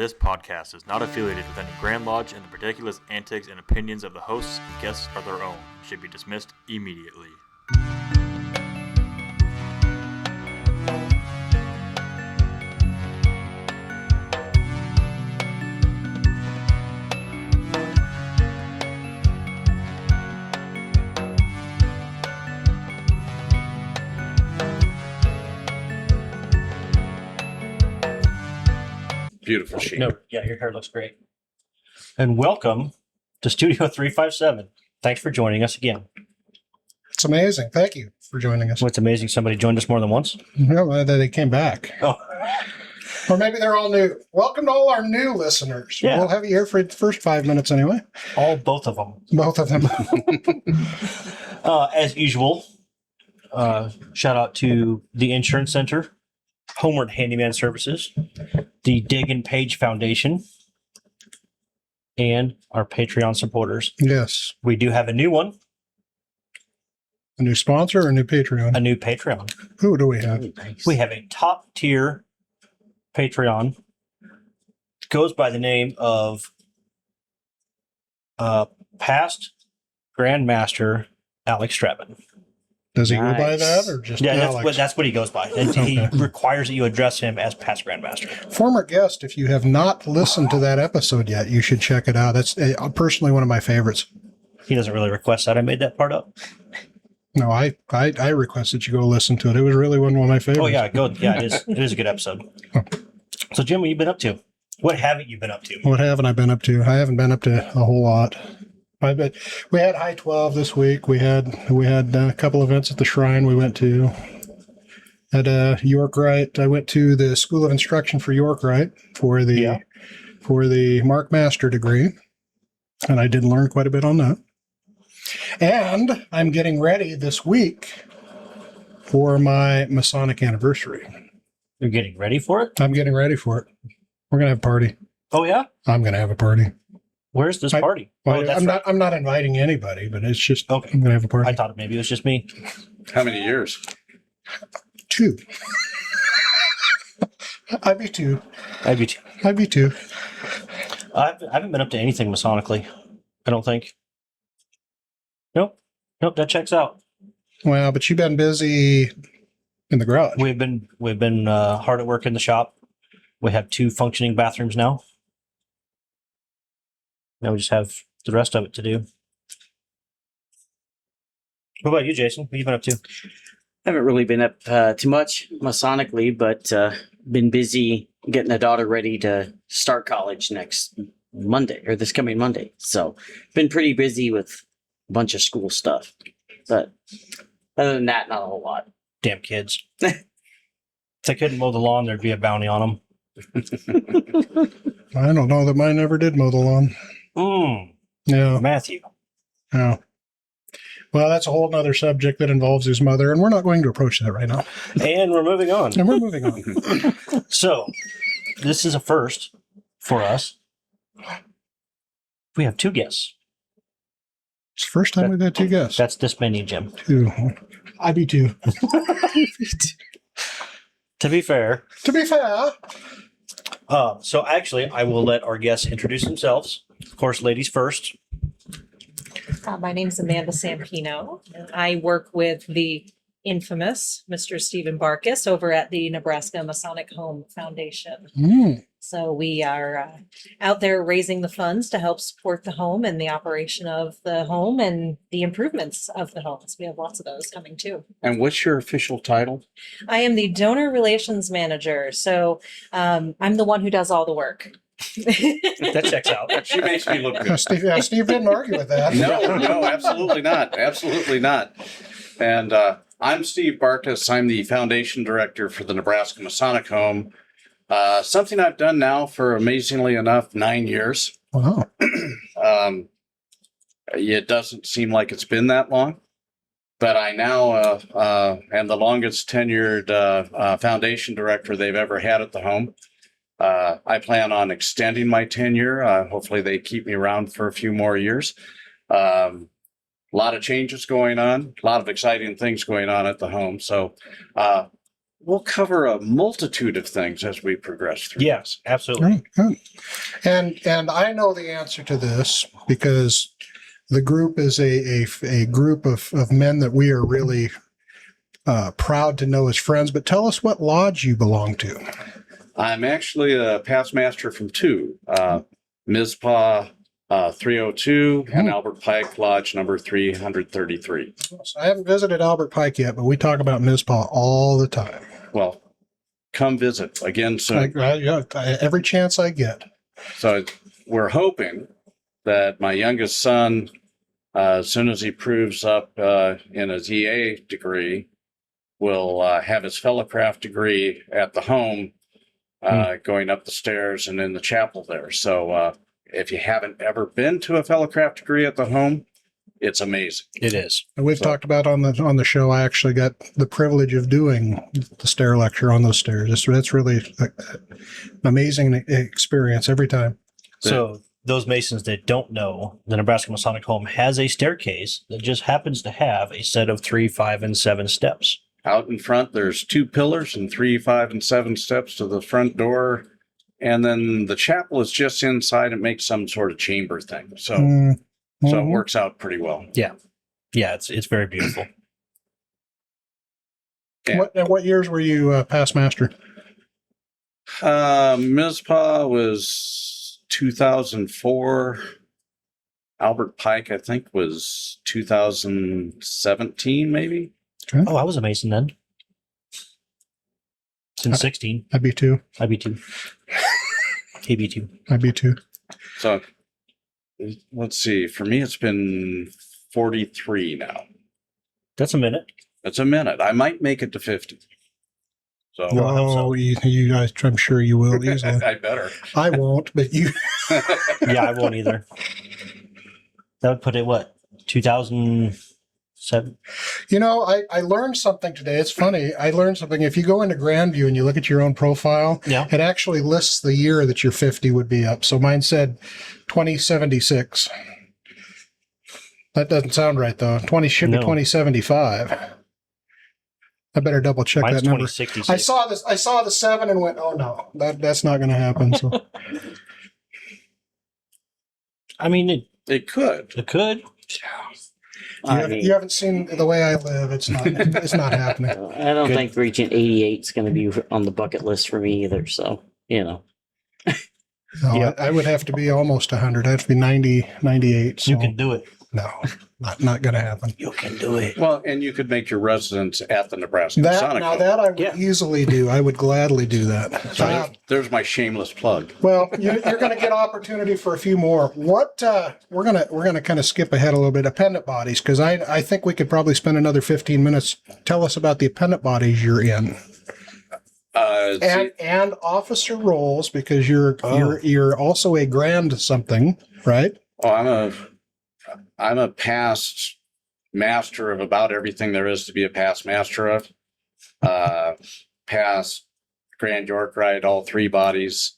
This podcast is not affiliated with any Grand Lodge, and the ridiculous antics and opinions of the hosts and guests are their own and should be dismissed immediately. Beautiful sheet. No, yeah, your hair looks great. And welcome to Studio 357. Thanks for joining us again. It's amazing. Thank you for joining us. Well, it's amazing somebody joined us more than once. No, they came back. Oh, Or maybe they're all new. Welcome to all our new listeners. Yeah. We'll have you here for the first 5 minutes anyway. both of them. Both of them. As usual, shout out to the Insurance Center, Homeward Handyman Services, the Dig and Page Foundation, and our Patreon supporters. Yes. We do have a new one, A new sponsor or a new Patreon? a new Patreon. Who do we have? We have a top tier Patreon. Goes by the name of past Grandmaster Alex Stratman. Does he go by Nice. that or just Yeah, Alex? that's what he goes by. And he requires that you address him as past Grandmaster. Former guest, if you have not listened to that episode yet, you should check it out. That's personally one of my favorites. He doesn't really request that. I made that part up. No, I requested you go listen to it. It was really one of my favorites. Oh yeah, go. Yeah, it is. It is a good episode. So Jim, what have you been up to? What haven't you been up to? What haven't I been up to? I haven't been up to a whole lot. We had High 12 this week. We had a couple events at the shrine we went to. At York Wright, I went to the School of Instruction for York Wright for the Mark Master degree, and I did learn quite a bit on that. And I'm getting ready this week for my Masonic anniversary. You're getting ready for it? I'm getting ready for it. We're gonna have a party. Oh yeah. I'm gonna have a party. Where's this party? Well, Oh, that's right. I'm not inviting anybody, but it's just Okay. I'm gonna have a party. I thought maybe it was just me. How many years? 2. I'd be 2. I'd be too. I'd be 2. I haven't been up to anything Masonically. I don't think. Nope. That checks out. Well, but you've been busy in the garage. We've been hard at work in the shop. We have 2 functioning bathrooms now. Now we just have the rest of it to do. What about you, Jason? What have you been up to? Haven't really been up too much Masonically, but been busy getting a daughter ready to start college next Monday or this coming Monday. So been pretty busy with a bunch of school stuff. But other than that, not a whole lot. Damn kids. If they couldn't mow the lawn, there'd be a bounty on them. I don't know that mine ever did mow the lawn. Yeah. Matthew. Yeah. Well, that's a whole nother subject that involves his mother, and we're not going to approach that right now. And we're moving on. And we're moving on. So, this is a first for us. We have 2 guests. It's the first time we've had 2 guests. That's this many, Jim. 2. I'd be 2. To be fair. To be fair. So actually, I will let our guests introduce themselves. Of course, ladies first. My name is Amanda Sampino. I work with the infamous Mr. Stephen Barkus over at the Nebraska Masonic Home Foundation. Mm. So we are out there raising the funds to help support the home and the operation of the home and the improvements of the homes. We have lots of those coming too. And what's your official title? I am the donor relations manager. So I'm the one who does all the work. That checks out. She makes me look good. Steve didn't argue with that. No, absolutely not. Absolutely not. And I'm Steve Barkus. I'm the foundation director for the Nebraska Masonic Home. Something I've done now for, amazingly enough, 9 years. Wow. It doesn't seem like it's been that long, but I now am the longest tenured foundation director they've ever had at the home. I plan on extending my tenure. Hopefully they keep me around for a few more years. A lot of changes going on, a lot of exciting things going on at the home. So we'll cover a multitude of things as we progress through. Yes, absolutely. Good. And I know the answer to this because the group is a group of men that we are really proud to know as friends. But tell us what lodge you belong to. I'm actually a past master from two, MISPA 302 and Albert Pike Lodge number 333. So I haven't visited Albert Pike yet, but we talk about MISPA all the time. Well, come visit again soon. Every chance I get. So we're hoping that my youngest son, as soon as he proves up in his EA degree, will have his fellowcraft degree at the home, going up the stairs and in the chapel there. So if you haven't ever been to a fellowcraft degree at the home, it's amazing. It is. And we've talked about on the show. I actually got the privilege of doing the stair lecture on those stairs. That's really an amazing experience every time. So those Masons that don't know, the Nebraska Masonic Home has a staircase that just happens to have a set of 3, 5, and 7 steps. Out in front, there's 2 pillars and 3, 5, and 7 steps to the front door. And then the chapel is just inside. It makes some sort of chamber thing. So so it works out pretty well. Yeah, it's very beautiful. Yeah. What years were you past master? MISPA was 2004. Albert Pike, I think, was 2017, maybe. Okay. Oh, I was a Mason then. Since 16. IB2. IB2. KB2. IB2. So let's see. For me, it's been 43 now. That's a minute. That's a minute. I might make it to 50. So Oh, you guys, I'm sure you will easily. I better. I won't, but you. Yeah, I won't either. That would put it, what, 2007? You know, I learned something today. It's funny. I learned something. If you go into Grandview and you look at your own profile, Yeah. it actually lists the year that your 50 would be up. So mine said 2076. That doesn't sound right, though. 20 should be No. 2075. I better double check Mine's that number. 2066. I saw this. I saw the 7 and went, "Oh no, that's not going to happen." So I mean, It could. it could. you haven't seen the way I live. It's not. It's not happening. I don't Good. think reaching 88 is going to be on the bucket list for me either. So, No, Yeah. I would have to be almost 100. I'd have to be 90, 98. So You can do it. no, not going to happen. You can do it. Well, and you could make your residence at the Nebraska That Masonic now Home. that I would Yeah. easily do. I would gladly do that. So there's my shameless plug. Well, you're going to get opportunity for a few more. What we're gonna kind of skip ahead a little bit. Appendant bodies, because I think we could probably spend another 15 minutes. Tell us about the appendant bodies you're in, and officer roles, because you're also a grand something, right? I'm a past master of about everything there is to be a past master of. Past Grand York Rite, all 3 bodies.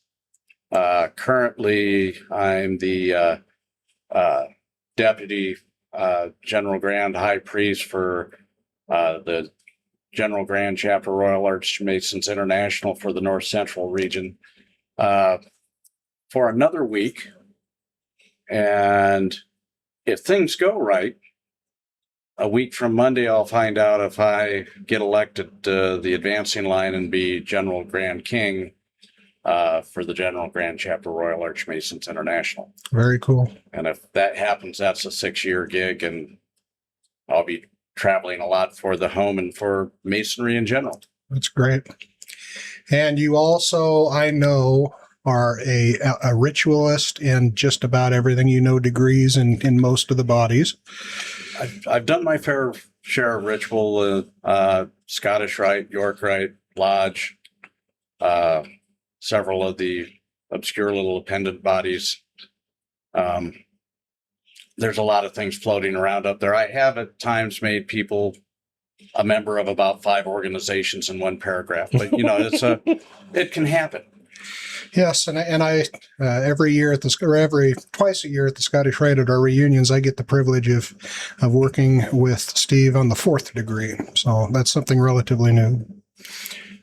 Currently, I'm the deputy general grand high priest for the General Grand Chapter Royal Arch Masons International for the North Central region for another week. And if things go right, a week from Monday, I'll find out if I get elected to the advancing line and be General Grand King for the General Grand Chapter Royal Arch Masons International. Very cool. And if that happens, that's a 6-year gig, and I'll be traveling a lot for the home and for Masonry in general. That's great. And you also, I know, are a ritualist in just about everything. You know, degrees in most of the bodies. I've done my fair share of ritual, Scottish Rite, York Rite, Lodge, several of the obscure little appendant bodies. There's a lot of things floating around up there. I have at times made people a member of about 5 organizations in one paragraph, but it can happen. Yes, and I every year twice a year at the Scottish Rite at our reunions, I get the privilege of working with Steve on the 4th degree. So that's something relatively new.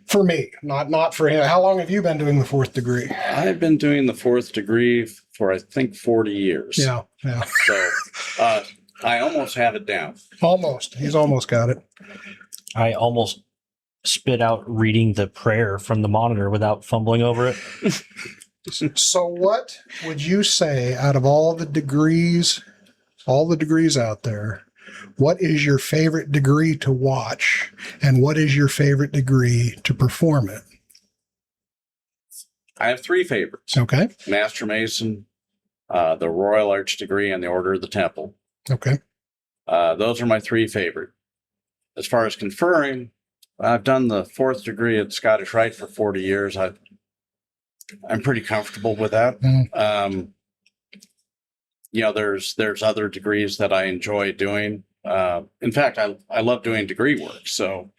For me, not for him. How long have you been doing the fourth degree? I've been doing the fourth degree for, I think, 40 years. Yeah. So I almost have it down. Almost. He's almost got it. I almost spit out reading the prayer from the monitor without fumbling over it. So what would you say out of all the degrees out there, what is your favorite degree to watch and what is your favorite degree to perform it? I have 3 favorites. Okay. Master Mason, the Royal Arch degree, and the Order of the Temple. Okay. Those are my 3 favorite. As far as conferring, I've done the 4th degree at Scottish Rite for 40 years. I'm pretty comfortable with that. There's other degrees that I enjoy doing. In fact, I love doing degree work, so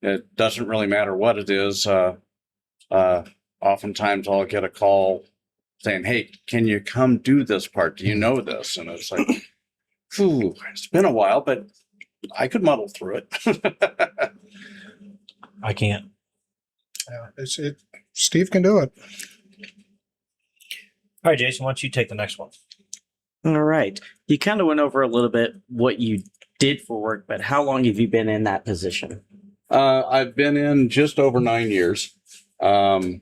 it doesn't really matter what it is. Oftentimes I'll get a call saying, "Hey, can you come do this part? Do you know this?" And it's like, "Phew, it's been a while, but I could muddle through it." I can't. Yeah, Steve can do it. All right, Jason, why don't you take the next one? All right. You kind of went over a little bit what you did for work, but how long have you been in that position? I've been in just over 9 years. Fell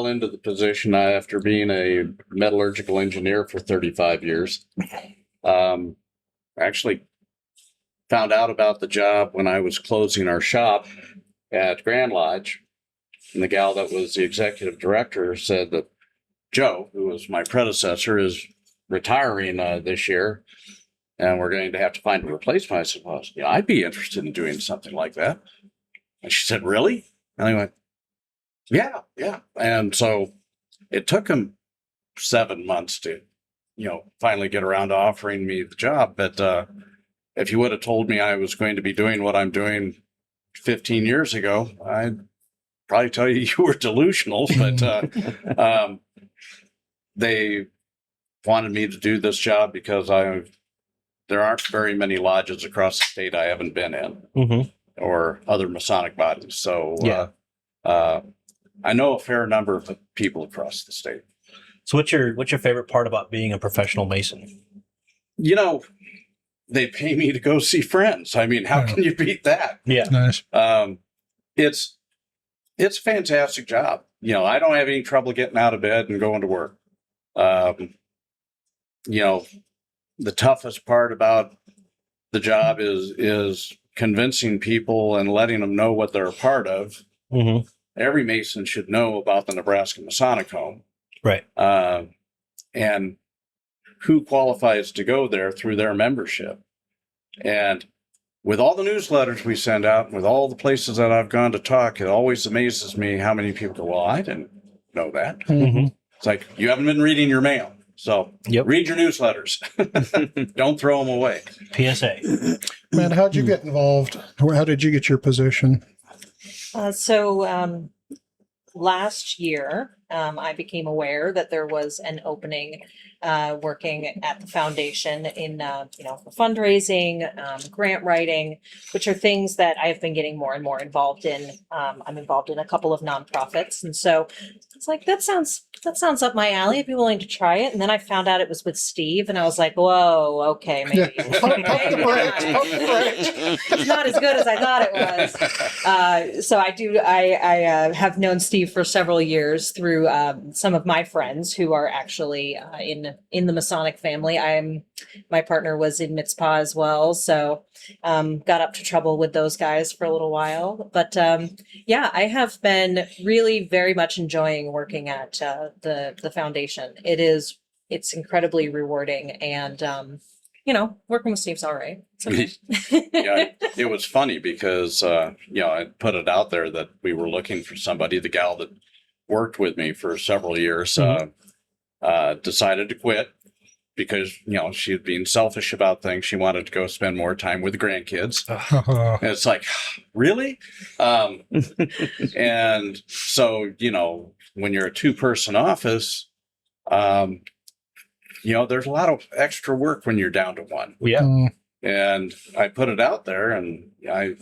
into the position after being a metallurgical engineer for 35 years. Actually found out about the job when I was closing our shop at Grand Lodge. And the gal that was the executive director said that Joe, who was my predecessor, is retiring this year, and we're going to have to find a replacement. I said, "Well, yeah, I'd be interested in doing something like that." And she said, "Really?" And I went, yeah. And so it took him 7 months to, finally get around to offering me the job. But if you would have told me I was going to be doing what I'm doing 15 years ago, I'd probably tell you you were delusional. But they wanted me to do this job because there aren't very many lodges across the state I haven't been in, or other Masonic bodies. So I know a fair number of people across the state. So what's your favorite part about being a professional Mason? They pay me to go see friends. I mean, how can you beat that? Yeah. Nice. It's a fantastic job. I don't have any trouble getting out of bed and going to work. The toughest part about the job is convincing people and letting them know what they're a part of. Mm-hmm. Every Mason should know about the Nebraska Masonic Home. Right. And who qualifies to go there through their membership. And with all the newsletters we send out, with all the places that I've gone to talk, it always amazes me how many people go, "Well, I didn't know that." Mm-hmm. It's like, you haven't been reading your mail. So read your newsletters. Don't throw them away. PSA. Man, how'd you get involved? How did you get your position? Last year, I became aware that there was an opening working at the foundation in fundraising, grant writing, which are things that I've been getting more and more involved in. I'm involved in a couple of nonprofits, and so it's like that sounds up my alley. I'd be willing to try it. And then I found out it was with Steve, and I was like, "Whoa, okay, maybe, Pump the brakes. it's not as good as I thought it was." So I have known Steve for several years through some of my friends who are actually in the Masonic family. My partner was in Mitzpah as well, so got up to trouble with those guys for a little while. But I have been really very much enjoying working at the foundation. It's incredibly rewarding, and working with Steve's all right. It's okay. Yeah, it was funny because I put it out there that we were looking for somebody. The gal that worked with me for several years decided to quit because she was being selfish about things. She wanted to go spend more time with the grandkids. And it's like, really? And so when you're a 2-person office, there's a lot of extra work when you're down to 1. Yeah. And I put it out there, and I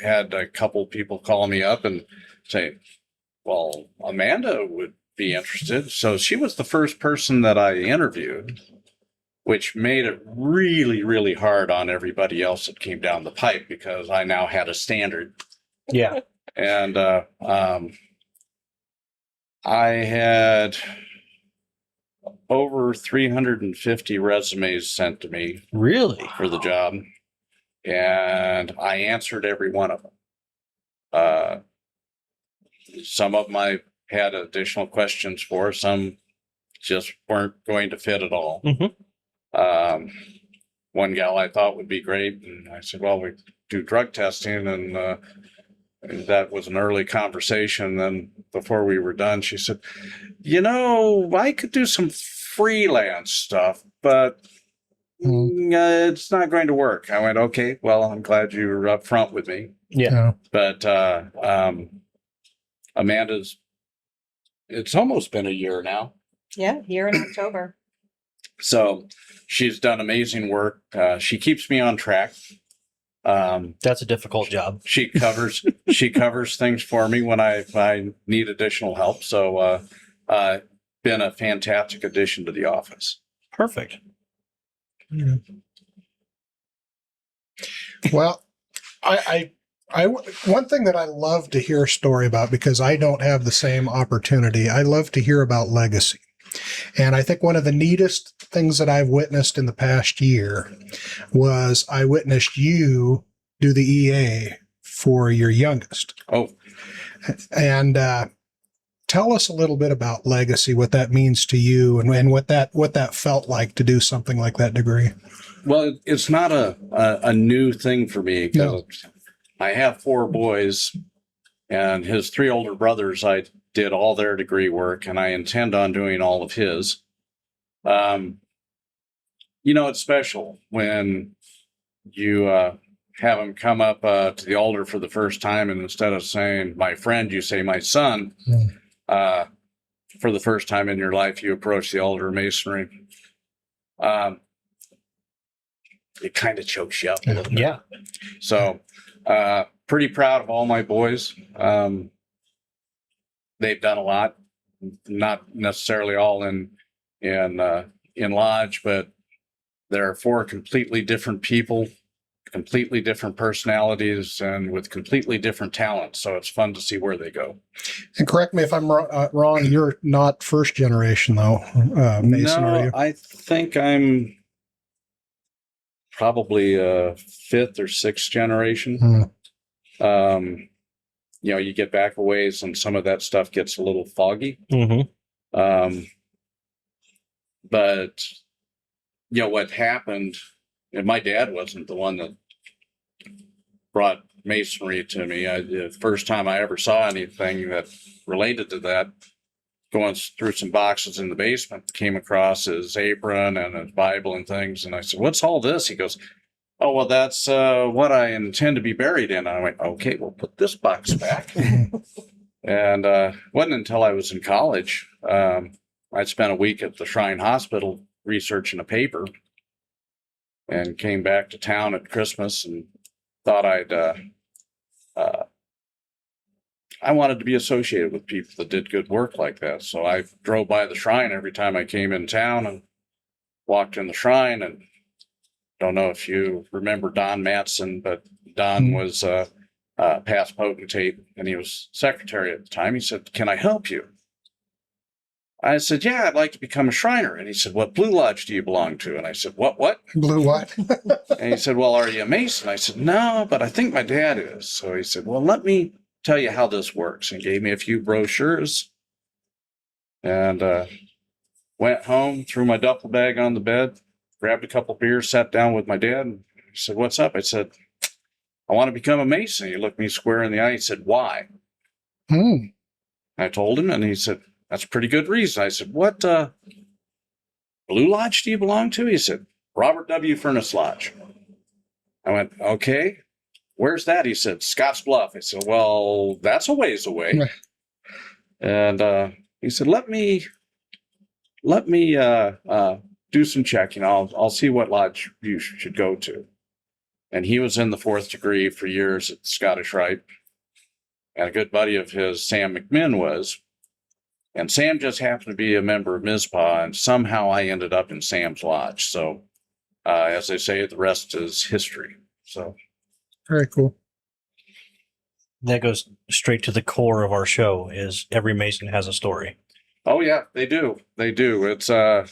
had a couple people call me up and say, well, Amanda would be interested. So she was the first person that I interviewed, which made it really, really hard on everybody else that came down the pipe because I now had a standard. Yeah. And I had over 350 resumes sent to me Really? for the job, and I answered every one of them. Some of them I had additional questions for, some just weren't going to fit at all. One gal I thought would be great, and I said, well, we do drug testing, and that was an early conversation. Then before we were done, she said, I could do some freelance stuff, but it's not going to work. I went, okay, well, I'm glad you were up front with me. Yeah. But Amanda's, it's almost been a year now. Yeah, here in October. So she's done amazing work. She keeps me on track. That's a difficult job. She covers things for me when I need additional help. So been a fantastic addition to the office. Perfect. Well, I one thing that I love to hear a story about, because I don't have the same opportunity, I love to hear about legacy. And I think one of the neatest things that I've witnessed in the past year was I witnessed you do the EA for your youngest. Oh, and tell us a little bit about legacy, what that means to you, and what that felt like to do something like that degree. Well, it's not a new thing for me because No. I have 4 boys, and his 3 older brothers, I did all their degree work, and I intend on doing all of his. It's special when you have them come up to the altar for the first time, and instead of saying my friend, you say my son. For the first time in your life, you approach the altar of masonry. It kind of chokes you up a little bit. Yeah. So pretty proud of all my boys. They've done a lot, not necessarily all in lodge, but there are 4 completely different people, completely different personalities, and with completely different talents. So it's fun to see where they go. And correct me if I'm wrong, you're not first generation though, Mason, are you? I think I'm probably 5th or 6th generation. You get back a ways and some of that stuff gets a little foggy. But what happened, and my dad wasn't the one that brought masonry to me. The first time I ever saw anything that related to that, going through some boxes in the basement, came across his apron and his Bible and things. And I said, what's all this? He goes, oh, well, that's what I intend to be buried in. I went, okay, we'll put this box back. And it wasn't until I was in college, I spent a week at the Shrine Hospital researching a paper, and came back to town at Christmas and thought I wanted to be associated with people that did good work like that. So I drove by the shrine every time I came in town and walked in the shrine. And don't know if you remember Don Matson, but Don was past potentate, and he was secretary at the time. He said, can I help you? I said, yeah, I'd like to become a Shriner. And he said, what Blue Lodge do you belong to? And I said, what? Blue what? And he said, well, are you a Mason? I said, no, but I think my dad is. So he said, well, let me tell you how this works. And gave me a few brochures, and went home, threw my duffel bag on the bed, grabbed a couple beers, sat down with my dad. And he said, what's up? I said, I want to become a Mason. He looked me square in the eye. He said, why? I told him, and he said, that's a pretty good reason. I said, what Blue Lodge do you belong to? He said, Robert W. Furnace Lodge. I went, okay, where's that? He said, Scotts Bluff. I said, well, that's a ways away. And he said, let me do some checking. I'll see what lodge you should go to. and he was in the 4th degree for years at the Scottish Rite. And a good buddy of his, Sam McMinn, was. And Sam just happened to be a member of MISPA, and somehow I ended up in Sam's lodge. So, as they say, the rest is history. So, Very cool. That goes straight to the core of our show is every Mason has a story. oh yeah, they do. They do. It's and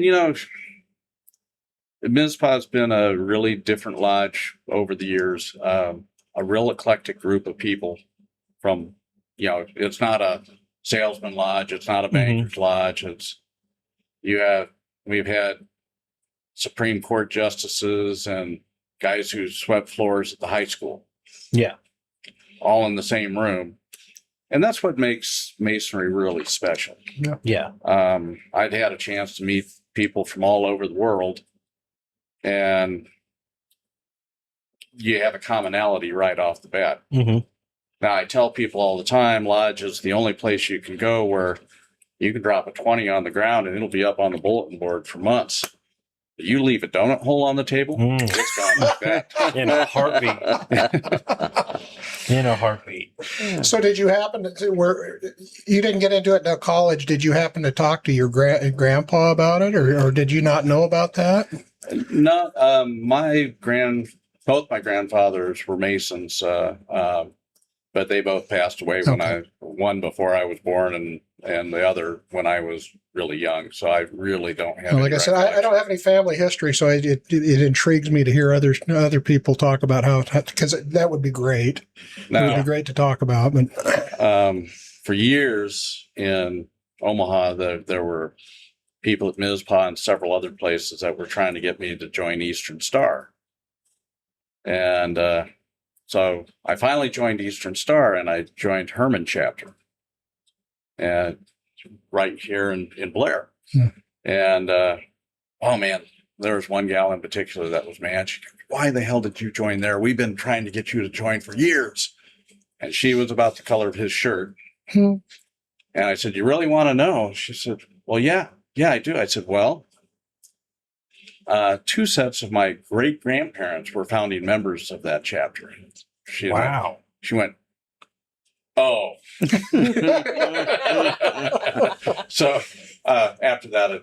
you know, MISPA has been a really different lodge over the years. A real eclectic group of people from, it's not a salesman lodge. It's not a banker's lodge. We've had Supreme Court justices and guys who swept floors at the high school. Yeah. All in the same room. And that's what makes Masonry really special. Yeah. I'd had a chance to meet people from all over the world, and you have a commonality right off the bat. Mm-hmm. Now, I tell people all the time, lodge is the only place you can go where you can drop a 20 on the ground and it'll be up on the bulletin board for months. You leave a donut hole on the table, it's gone like that. In a heartbeat. In a heartbeat. So did you happen to where you didn't get into it until college? Did you happen to talk to your grandpa about it, or did you not know about that? No, both my grandfathers were Masons, but they both passed away one before I was born and the other when I was really young. So I really don't have. Well, like I said, I don't have any family history, so it intrigues me to hear other people talk about how, because that would be great. It would be great to talk about. But for years in Omaha, there were people at MISPA and several other places that were trying to get me to join Eastern Star. And so I finally joined Eastern Star, and I joined Herman chapter, and right here in Blair. And oh man, there was one gal in particular that was mad. She goes, "Why the hell did you join there? We've been trying to get you to join for years." And she was about the color of his shirt. And I said, "You really want to know?" She said, "Well, yeah, I do." I said, "Well, 2 sets of my great grandparents were founding members of that chapter." Wow. She went, "Oh." So after that,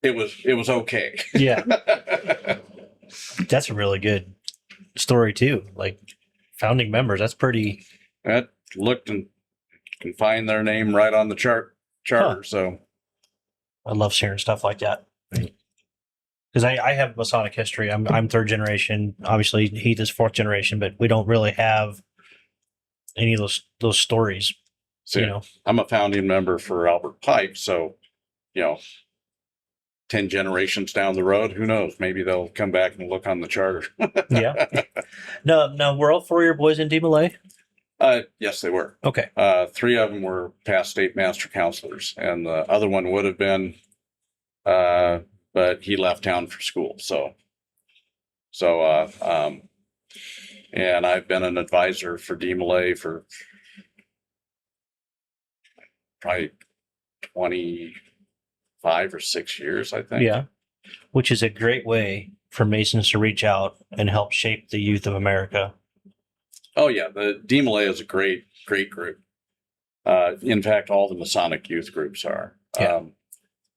it was okay. Yeah. That's a really good story too. Like founding members, that's pretty. That looked and can find their name right on the charter. Huh. So I love sharing stuff like that. Because I have Masonic history. I'm 3rd generation. Obviously, Heath is 4th generation, but we don't really have any of those stories. So I'm a founding member for Albert Pike. So, 10 generations down the road, who knows? Maybe they'll come back and look on the charter. Yeah. No, were all 4 of your boys in DMLA? Yes, they were. Okay. 3 of them were past state master counselors, and the other one would have been, but he left town for school. And I've been an advisor for DMLA for probably 25 or 6 years, I think. Yeah. Which is a great way for Masons to reach out and help shape the youth of America. Oh yeah, the DMLA is a great group. In fact, all the Masonic youth groups are. Yeah.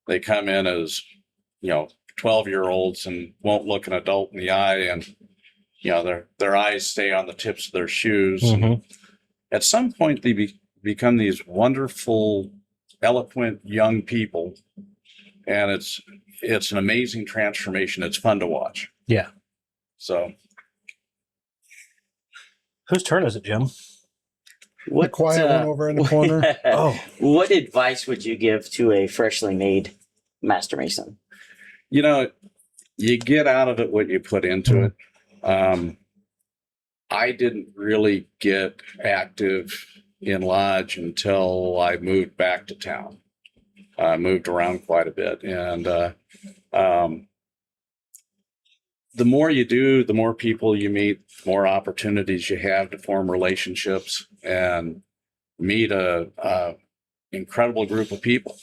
They come in as 12-year-olds and won't look an adult in the eye, and their eyes stay on the tips of their shoes. And at some point, they become these wonderful, eloquent young people, and it's an amazing transformation. It's fun to watch. Yeah. So, whose turn is it, Jim? The quiet one over in the corner. Oh. What advice would you give to a freshly made Master Mason? You get out of it what you put into it. I didn't really get active in lodge until I moved back to town. I moved around quite a bit, and the more you do, the more people you meet, the more opportunities you have to form relationships and meet a incredible group of people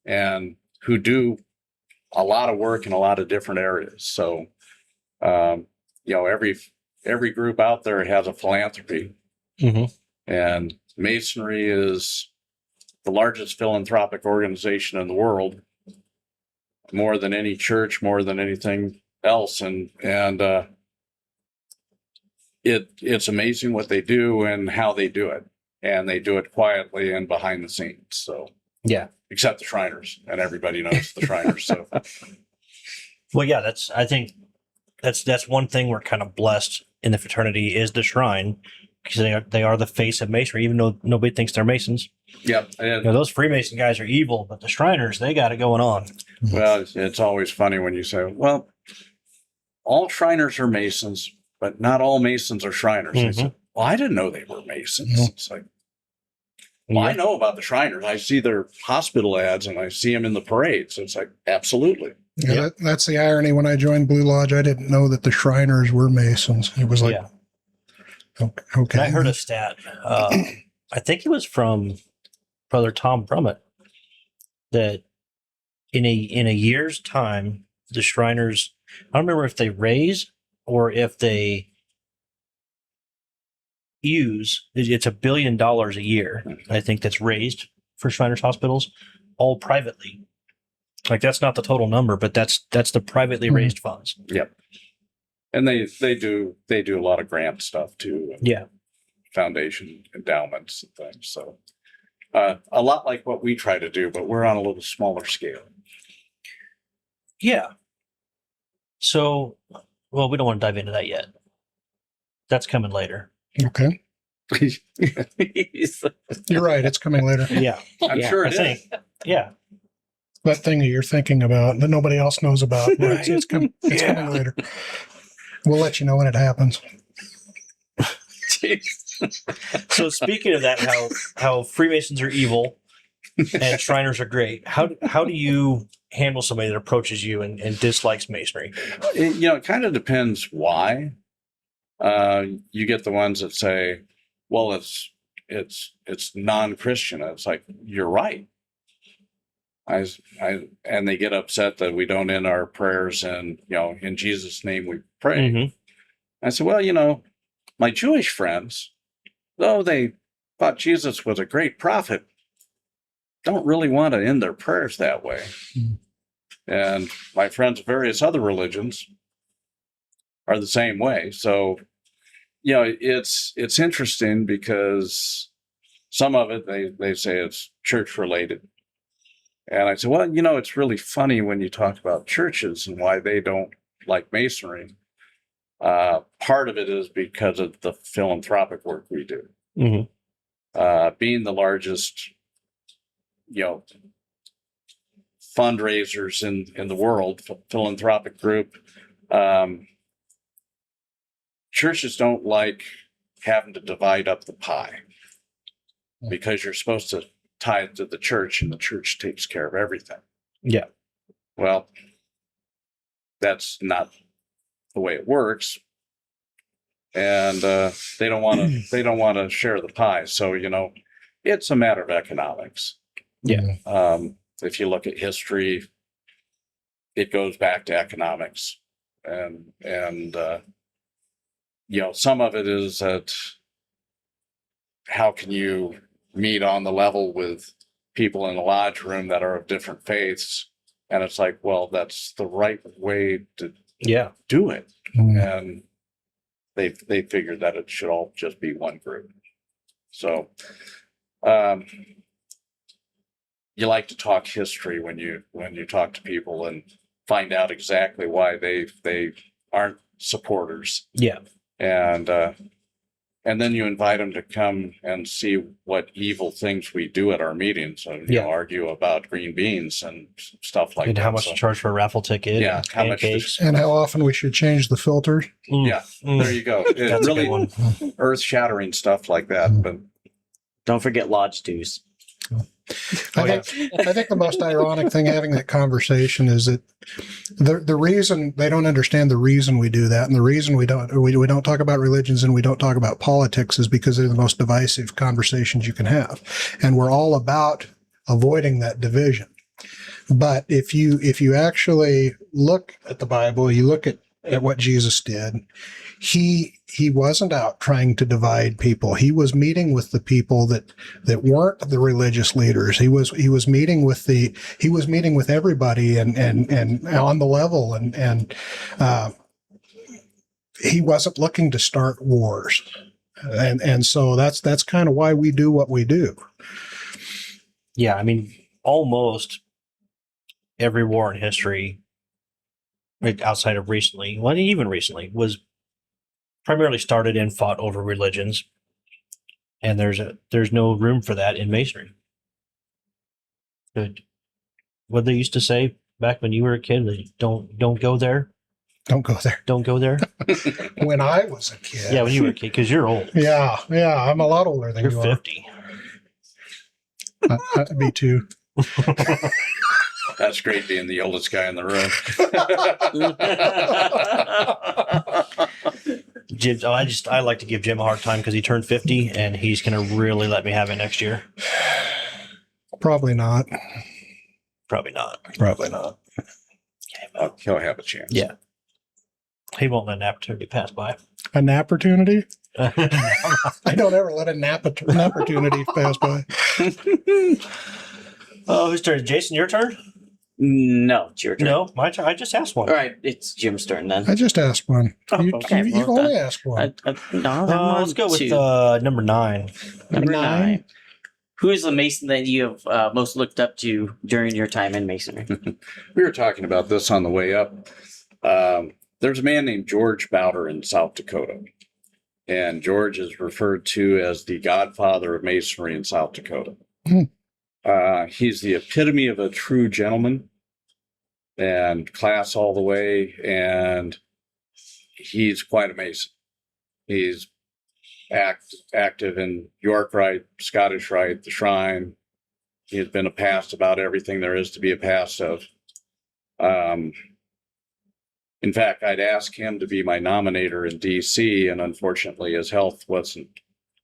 and who do a lot of work in a lot of different areas. So, every group out there has a philanthropy, and Masonry is the largest philanthropic organization in the world, more than any church, more than anything else, and it's amazing what they do and how they do it, and they do it quietly and behind the scenes. So Yeah. except the Shriners, and everybody knows the Shriners. So Well, yeah, I think that's one thing we're kind of blessed in the fraternity is the Shrine, because they are the face of Masonry, even though nobody thinks they're Masons. yeah, You know, those Freemason guys are evil, but the Shriners, they got it going on. well, it's always funny when you say, well, all Shriners are Masons, but not all Masons are Shriners. They say, well, I didn't know they were Masons. It's like, well, I know about the Shriners. I see their hospital ads and I see them in the parades. It's like, absolutely. Yeah, that's the irony. When I joined Blue Lodge, I didn't know that the Shriners were Masons. It was like, okay. And I heard a stat. I think it was from Brother Tom Brummett that in a year's time, the Shriners, I don't remember if they raise or if they use, it's $1 billion a year, I think, that's raised for Shriners hospitals, all privately. Like, that's not the total number, but that's the privately raised funds. Yep. And they do a lot of grant stuff too. Yeah. Foundation endowments and things. So a lot like what we try to do, but we're on a little smaller scale. Yeah. So, well, we don't want to dive into that yet. That's coming later. Okay. You're right. It's coming later. Yeah. I'm sure I it think. is. Yeah. That thing that you're thinking about that nobody else knows about. Right. It's coming later. We'll let you know when it happens. So speaking of that, how Freemasons are evil and Shriners are great. How do you handle somebody that approaches you and dislikes Masonry? It kind of depends why. You get the ones that say, well, it's non-Christian. It's like, you're right. And they get upset that we don't end our prayers and, in Jesus' name we pray. I said, well, my Jewish friends, though they thought Jesus was a great prophet, don't really want to end their prayers that way. And my friends of various other religions are the same way. So, it's interesting because some of it, they say it's church related. And I said, well, it's really funny when you talk about churches and why they don't like Masonry. Part of it is because of the philanthropic work we do. Being the largest, fundraisers in the world, philanthropic group, churches don't like having to divide up the pie because you're supposed to tithe to the church and the church takes care of everything. Yeah. Well, that's not the way it works. And they don't want to share the pie. So, it's a matter of economics. Yeah. If you look at history, it goes back to economics. And some of it is that how can you meet on the level with people in the lodge room that are of different faiths? And it's like, well, that's the right way to do it. And they figured that it should all just be one group. So you like to talk history when you talk to people and find out exactly why they aren't supporters. Yeah. And then you invite them to come and see what evil things we do at our meetings, and argue about green beans and stuff like that. And how much to charge for a raffle ticket? Yeah, how much and how often we should change the filters. There you go. It's really earth-shattering stuff like that. But don't forget lodge dues. I think the most ironic thing having that conversation is that the reason they don't understand the reason we do that, and the reason we don't talk about religions and we don't talk about politics is because they're the most divisive conversations you can have, and we're all about avoiding that division. But if you actually look at the Bible, you look at at what Jesus did. He wasn't out trying to divide people. He was meeting with the people that weren't the religious leaders. He was meeting with everybody and on the level and he wasn't looking to start wars. And so that's kind of why we do what we do. Yeah, I mean, almost every war in history, like outside of recently, well, even recently, was primarily started and fought over religions, and there's no room for that in masonry. Good. What they used to say back when you were a kid, like, don't go there. Don't go there. Don't go there. When I was a kid. Yeah, when you were a kid, because you're old. Yeah, I'm a lot older than You're you 50. are. Me too. That's great being the oldest guy in the room. Jim, I like to give Jim a hard time because he turned 50 and he's going to really let me have it next year. Probably not. Probably not. Probably not. He'll have a chance. Yeah. He won't let an opportunity pass by. An opportunity? I don't ever let an opportunity pass by. Oh, whose turn? Jason, your turn? No, it's your turn. No, my turn. I just asked one. All right, it's Jim's turn then. I just asked one. Oh, You okay, you well only done. asked one. No, Let's go with number 9. number nine. 9. Who is the Mason that you have most looked up to during your time in Masonry? We were talking about this on the way up. There's a man named George Bowder in South Dakota. And George is referred to as the godfather of Masonry in South Dakota. He's the epitome of a true gentleman and class all the way. And he's quite a Mason. He's active in York Rite, Scottish Rite, the Shrine. He has been a past about everything there is to be a past of. In fact, I'd ask him to be my nominator in DC, and unfortunately his health wasn't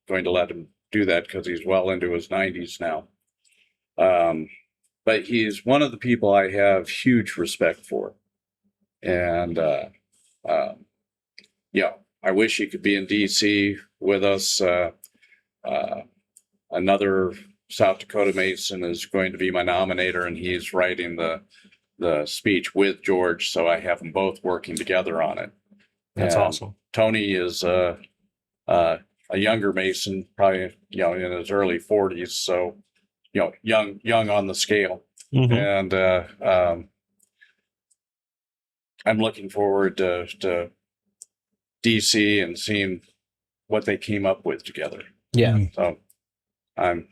going to let him do that because he's well into his 90s now. But he's one of the people I have huge respect for. And I wish he could be in DC with us. Another South Dakota Mason is going to be my nominator, and he's writing the speech with George, so I have them both working together on it. That's And awesome. Tony is a younger Mason, probably in his early 40s, so young on the scale. Mhm. And I'm looking forward to DC and seeing what they came up with together. Yeah. So I'm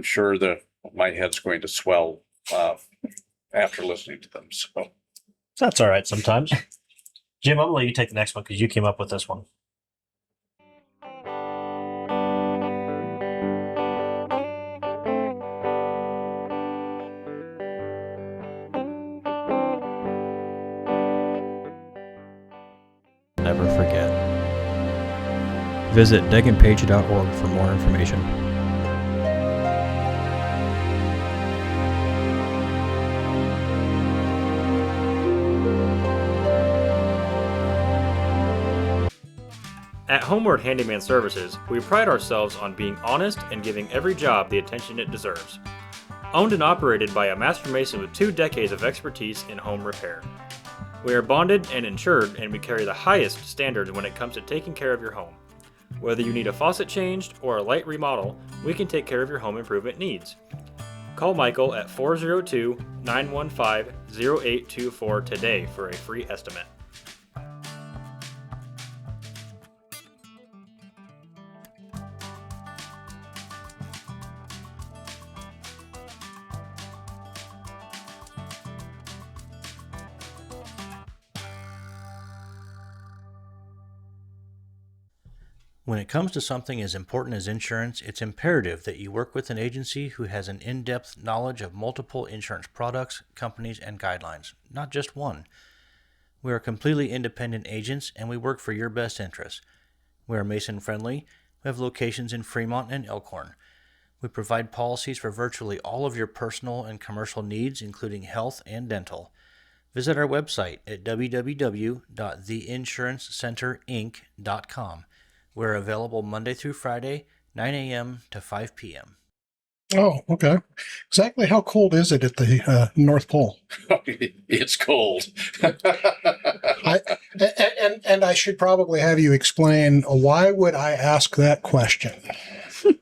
sure that my head's going to swell after listening to them. So That's all right sometimes. Jim, I'm going to let you take the next one because you came up with this one. Never forget. Visit deganpage.org for more information. At Homeward Handyman Services, we pride ourselves on being honest and giving every job the attention it deserves. Owned and operated by a master mason with 2 decades of expertise in home repair. We are bonded and insured, and we carry the highest standards when it comes to taking care of your home. Whether you need a faucet changed or a light remodel, we can take care of your home improvement needs. Call Michael at 402-915-0824 today for a free estimate. When it comes to something as important as insurance, it's imperative that you work with an agency who has an in-depth knowledge of multiple insurance products, companies, and guidelines, not just one. We are completely independent agents, and we work for your best interests. We are Mason-friendly. We have locations in Fremont and Elkhorn. We provide policies for virtually all of your personal and commercial needs, including health and dental. Visit our website at www.theinsurancecenterinc.com. We're available Monday through Friday, 9 a.m. to 5 p.m. Oh, okay. Exactly how cold is it at the North Pole? It's cold. And I should probably have you explain why would I ask that question?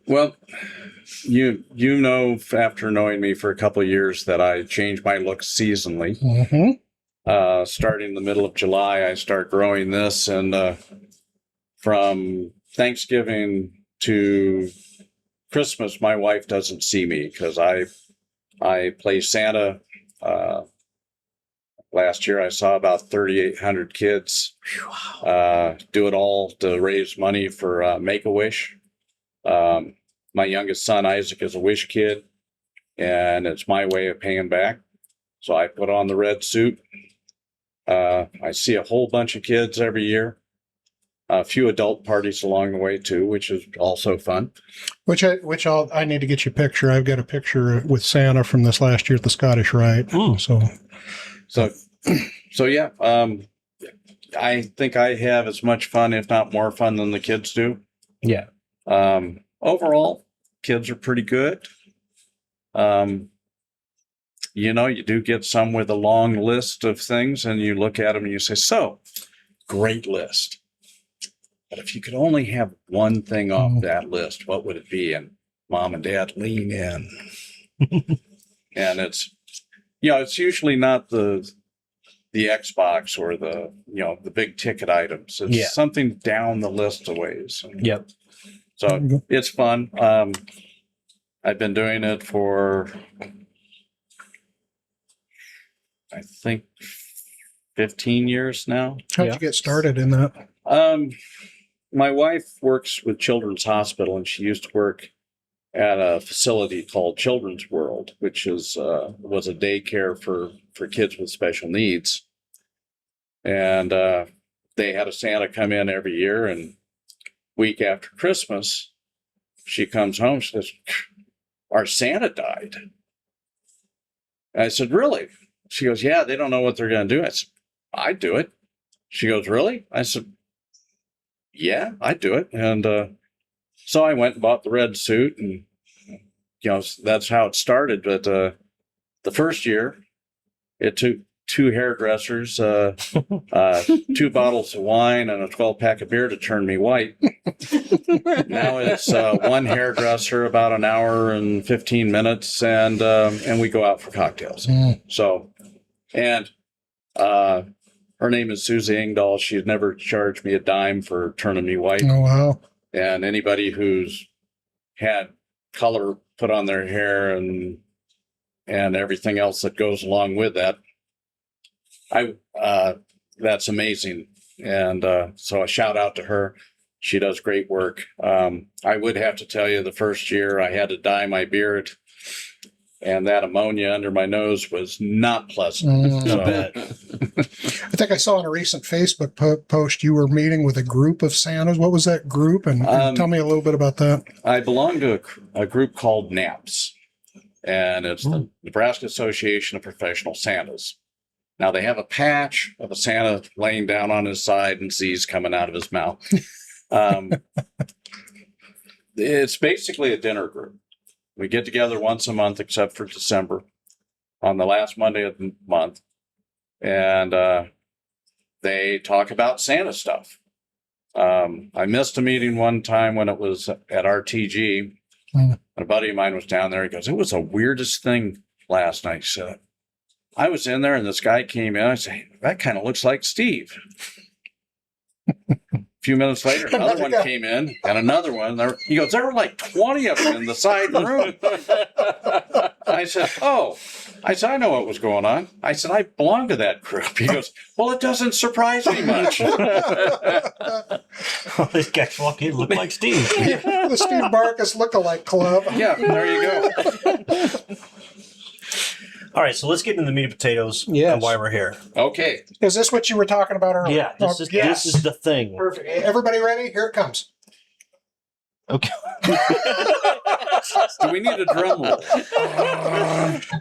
Well, you know, after knowing me for a couple of years, that I change my look seasonally. Mm-hmm. Starting in the middle of July, I start growing this, and from Thanksgiving to Christmas, my wife doesn't see me because I play Santa. Last year, I saw about 3,800 kids. Do it all to raise money for Make-A-Wish. My youngest son, Isaac, is a Wish kid, and it's my way of paying back. So I put on the red suit. I see a whole bunch of kids every year. A few adult parties along the way too, which is also fun. I need to get you a picture. I've got a picture with Santa from this last year at the Scottish Rite. So yeah. I think I have as much fun, if not more fun, than the kids do. Yeah. Overall, kids are pretty good. You know, you do get some with a long list of things, and you look at them and you say, "So, great list. But if you could only have one thing off that list, what would it be?" And mom and dad lean in. And it's, you know, it's usually not the Xbox or the big ticket items. It's something down the list of ways. Yep. So it's fun. I've been doing it for, I think, 15 years now. How'd you get started in that? My wife works with Children's Hospital, and she used to work at a facility called Children's World, which was a daycare for kids with special needs. And they had a Santa come in every year, and week after Christmas, she comes home, she says, "Our Santa died." And I said, "Really?" She goes, "Yeah, they don't know what they're going to do." I said, "I'd do it." She goes, "Really?" I said, "Yeah, I'd do it." And so I went and bought the red suit, and that's how it started. But the first year, it took 2 hairdressers, 2 bottles of wine, and a 12-pack of beer to turn me white. Now it's 1 hairdresser, about an hour and 15 minutes, and we go out for cocktails. So, and her name is Susie Engdahl. She's never charged me a dime for turning me white. Oh, wow. And anybody who's had color put on their hair and everything else that goes along with that, that's amazing. And so a shout out to her. She does great work. I would have to tell you, the first year I had to dye my beard, and that ammonia under my nose was not pleasant. Bad. I think I saw in a recent Facebook post you were meeting with a group of Santas. What was that group? And tell me a little bit about that. I belong to a group called NAPS, and it's the Nebraska Association of Professional Santas. Now, they have a patch of a Santa laying down on his side and Z's coming out of his mouth. It's basically a dinner group. We get together once a month, except for December, on the last Monday of the month. And they talk about Santa stuff. I missed a meeting one time when it was at RTG. And a buddy of mine was down there. He goes, "It was the weirdest thing last night." He said, "I was in there and this guy came in. I said, that kind of looks like Steve." A few minutes later, another one came in, and another one. He goes, "There were like 20 of them in the side room." I said, "Oh," I said, "I know what was going on." I said, "I belong to that group." He goes, "Well, it doesn't surprise me much." Well, these guys walk in, look like Steve. The Steve Marcus lookalike club. Yeah, there you go. All right, so let's get into the meat and potatoes and why we're here. Okay. Is this what you were talking about earlier? Yeah, this is the thing. Perfect. Everybody ready? Here it comes. Okay. Do we need a drum roll?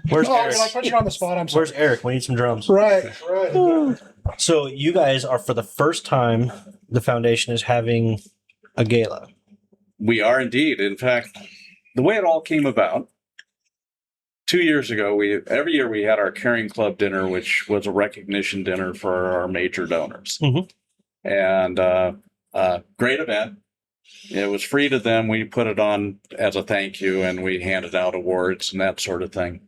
Where's Oh, Eric? did I put you on the spot? I'm sorry. Where's Eric? We need some drums. Right, right. So you guys are, for the first time, the foundation is having a gala. We are indeed. In fact, the way it all came about, 2 years ago, every year we had our Caring Club dinner, which was a recognition dinner for our major donors. Mhm. And great event. It was free to them. We put it on as a thank you, and we handed out awards and that sort of thing.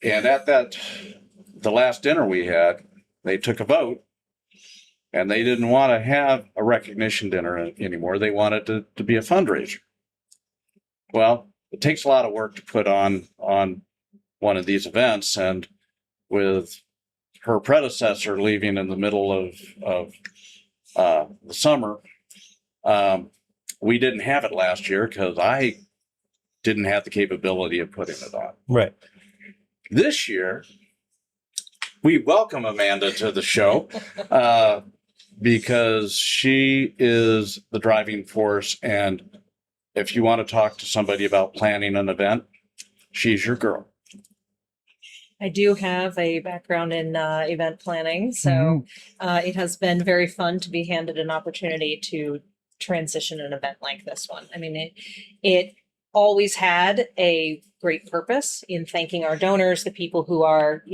And at the last dinner we had, they took a vote, and they didn't want to have a recognition dinner anymore. They wanted to be a fundraiser. Well, it takes a lot of work to put on one of these events, and with her predecessor leaving in the middle of the summer, we didn't have it last year because I didn't have the capability of putting it on. Right. This year, we welcome Amanda to the show because she is the driving force. And if you want to talk to somebody about planning an event, she's your girl. I do have a background in event planning, so it has been very fun to be handed an opportunity to transition an event like this one. I mean, it always had a great purpose in thanking our donors, the people who are,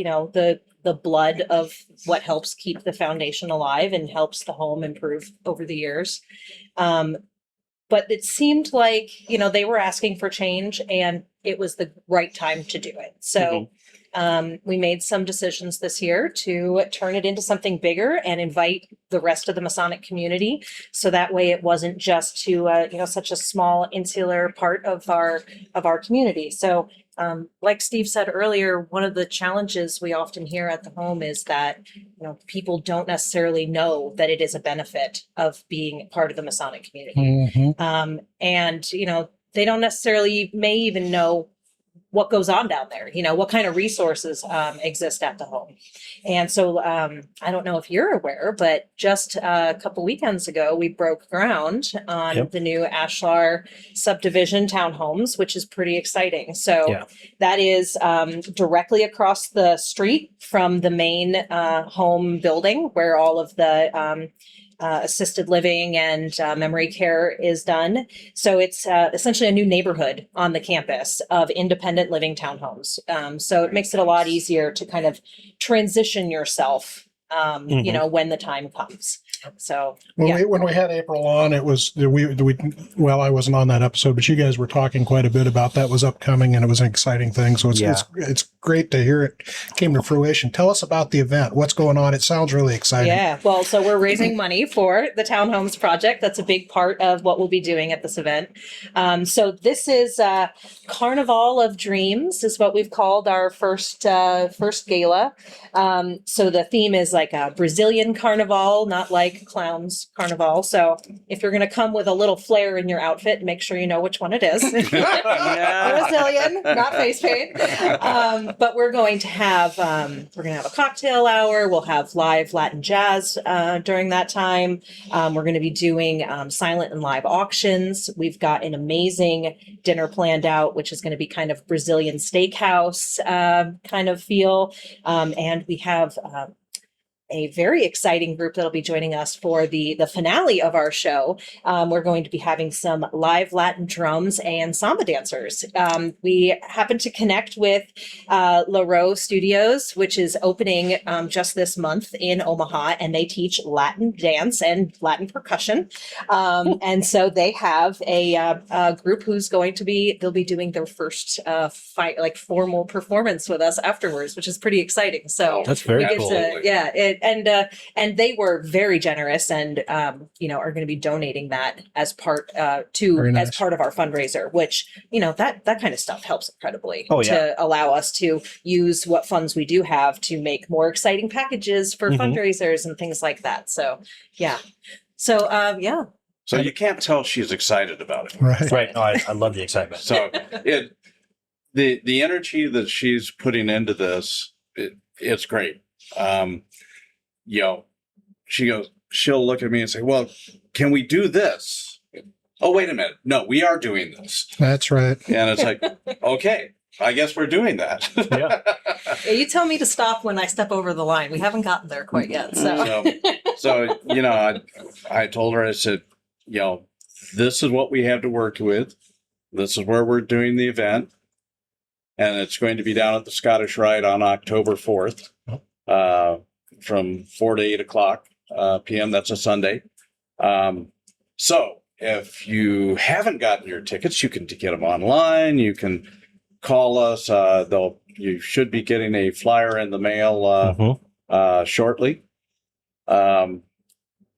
the blood of what helps keep the foundation alive and helps the home improve over the years. But it seemed like, they were asking for change and it was the right time to do it. So we made some decisions this year to turn it into something bigger and invite the rest of the Masonic community. So that way it wasn't just to, such a small insular part of our community. So like Steve said earlier, one of the challenges we often hear at the home is that, people don't necessarily know that it is a benefit of being part of the Masonic community. And, they don't necessarily may even know what goes on down there, what kind of resources exist at the home. And so I don't know if you're aware, but just a couple weekends ago, we broke ground on the new Ashlar subdivision townhomes, which is pretty exciting. So that is directly across the street from the main home building where all of the assisted living and memory care is done. So it's essentially a new neighborhood on the campus of independent living townhomes. So it makes it a lot easier to kind of transition yourself, when the time comes. So when we had April on, it was I wasn't on that episode, but you guys were talking quite a bit about that was upcoming and it was an exciting thing. So it's great to hear it came to fruition. Tell us about the event. What's going on? It sounds really exciting. Yeah. Well, so we're raising money for the Townhomes Project. That's a big part of what we'll be doing at this event. So this is Carnival of Dreams is what we've called our first gala. So the theme is like a Brazilian carnival, not like clowns carnival. So if you're going to come with a little flair in your outfit, make sure you know which one it is. Brazilian, not face paint. But we're going to have a cocktail hour. We'll have live Latin jazz during that time. We're going to be doing silent and live auctions. We've got an amazing dinner planned out, which is going to be kind of Brazilian steakhouse kind of feel. And we have a very exciting group that'll be joining us for the finale of our show. We're going to be having some live Latin drums and samba dancers. We happen to connect with La Roe Studios, which is opening just this month in Omaha, and they teach Latin dance and Latin percussion. And so they have a group they'll be doing their first formal performance with us afterwards, which is pretty exciting. So that's very cool. And they were very generous and are going to be donating that as part as part of our fundraiser, which that kind of stuff helps incredibly to allow us to use what funds we do have to make more exciting packages for fundraisers and things like that. So So you can't tell she's excited about it. Right. No, I love the excitement. So the energy that she's putting into this, it's great. She'll look at me and say, well, can we do this? oh, wait a minute. No, we are doing this. That's right. And it's like, okay, I guess we're doing that. Yeah. Yeah, you tell me to stop when I step over the line. We haven't gotten there quite yet. So, So, I told her, I said, this is what we have to work with. This is where we're doing the event. And it's going to be down at the Scottish Rite on October 4th, from 4 to 8 o'clock p.m. That's a Sunday. So if you haven't gotten your tickets, you can get them online. You can call us. You should be getting a flyer in the mail shortly.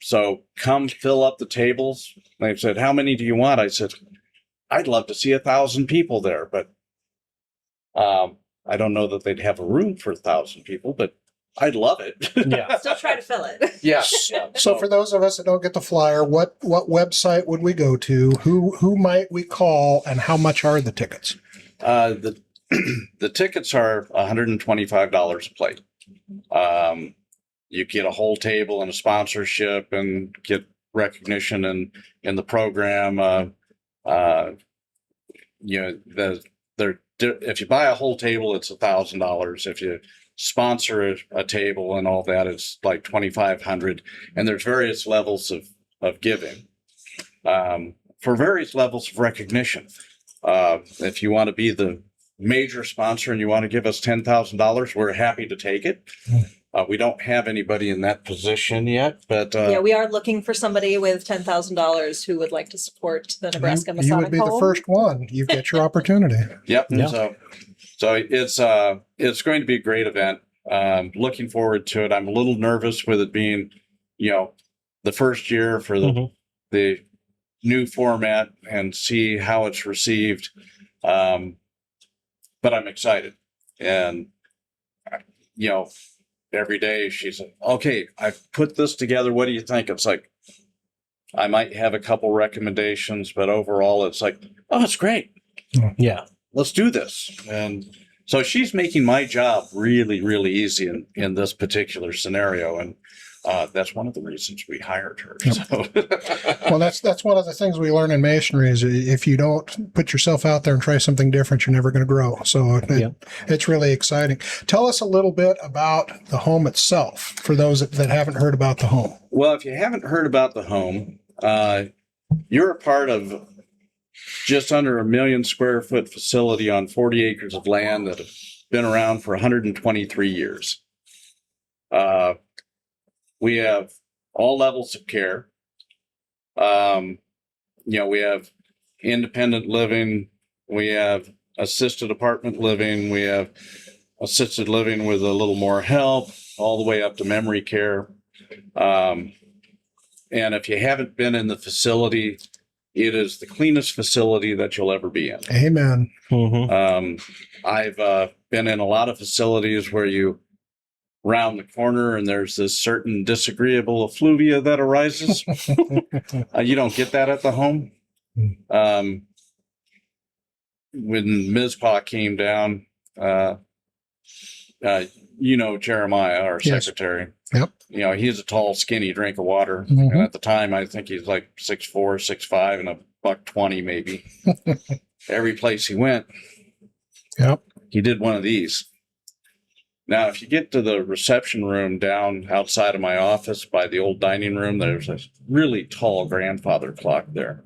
So come fill up the tables. They said, how many do you want? I said, I'd love to see 1,000 people there, but I don't know that they'd have a room for 1,000 people, but I'd love it. Yeah. still try to fill it. Yes. So for those of us that don't get the flyer, what website would we go to? Who might we call, and how much are the tickets? The tickets are $125 a plate. You get a whole table and a sponsorship and get recognition in the program. If you buy a whole table, it's $1,000. If you sponsor a table and all that, it's like $2,500. And there's various levels of giving for various levels of recognition. If you want to be the major sponsor and you want to give us $10,000, we're happy to take it. We don't have anybody in that position yet, but Yeah, we are looking for somebody with $10,000 who would like to support the Nebraska You Masonic would be Home. the first one. You've got your opportunity. yep. Yeah. So it's going to be a great event. Looking forward to it. I'm a little nervous with it being, the first year for the new format and see how it's received. But I'm excited, and every day she's like, okay, I've put this together. What do you think? It's like, I might have a couple recommendations, but overall it's like, oh, it's great. Yeah. Let's do this. And so she's making my job really, really easy in this particular scenario. And that's one of the reasons we hired her. Yep. So. Well, that's one of the things we learn in masonry is if you don't put yourself out there and try something different, you're never going to grow. So it's really exciting. Tell us a little bit about the home itself for those that haven't heard about the home. Well, if you haven't heard about the home, you're a part of just under 1 million square foot facility on 40 acres of land that have been around for 123 years. We have all levels of care. We have independent living. We have assisted apartment living. We have assisted living with a little more help, all the way up to memory care. And if you haven't been in the facility, it is the cleanest facility that you'll ever be in. Amen. I've been in a lot of facilities where you round the corner and there's this certain disagreeable effluvia that arises. You don't get that at the home. When Ms. came down, Jeremiah, our Yes. secretary. Yep. He's a tall, skinny drink of water. Mhm. And at the time, I think he's like 6'4", 6'5", and $120 maybe. Every place he went, Yep. he did one of these. Now, if you get to the reception room down outside of my office by the old dining room, there's a really tall grandfather clock there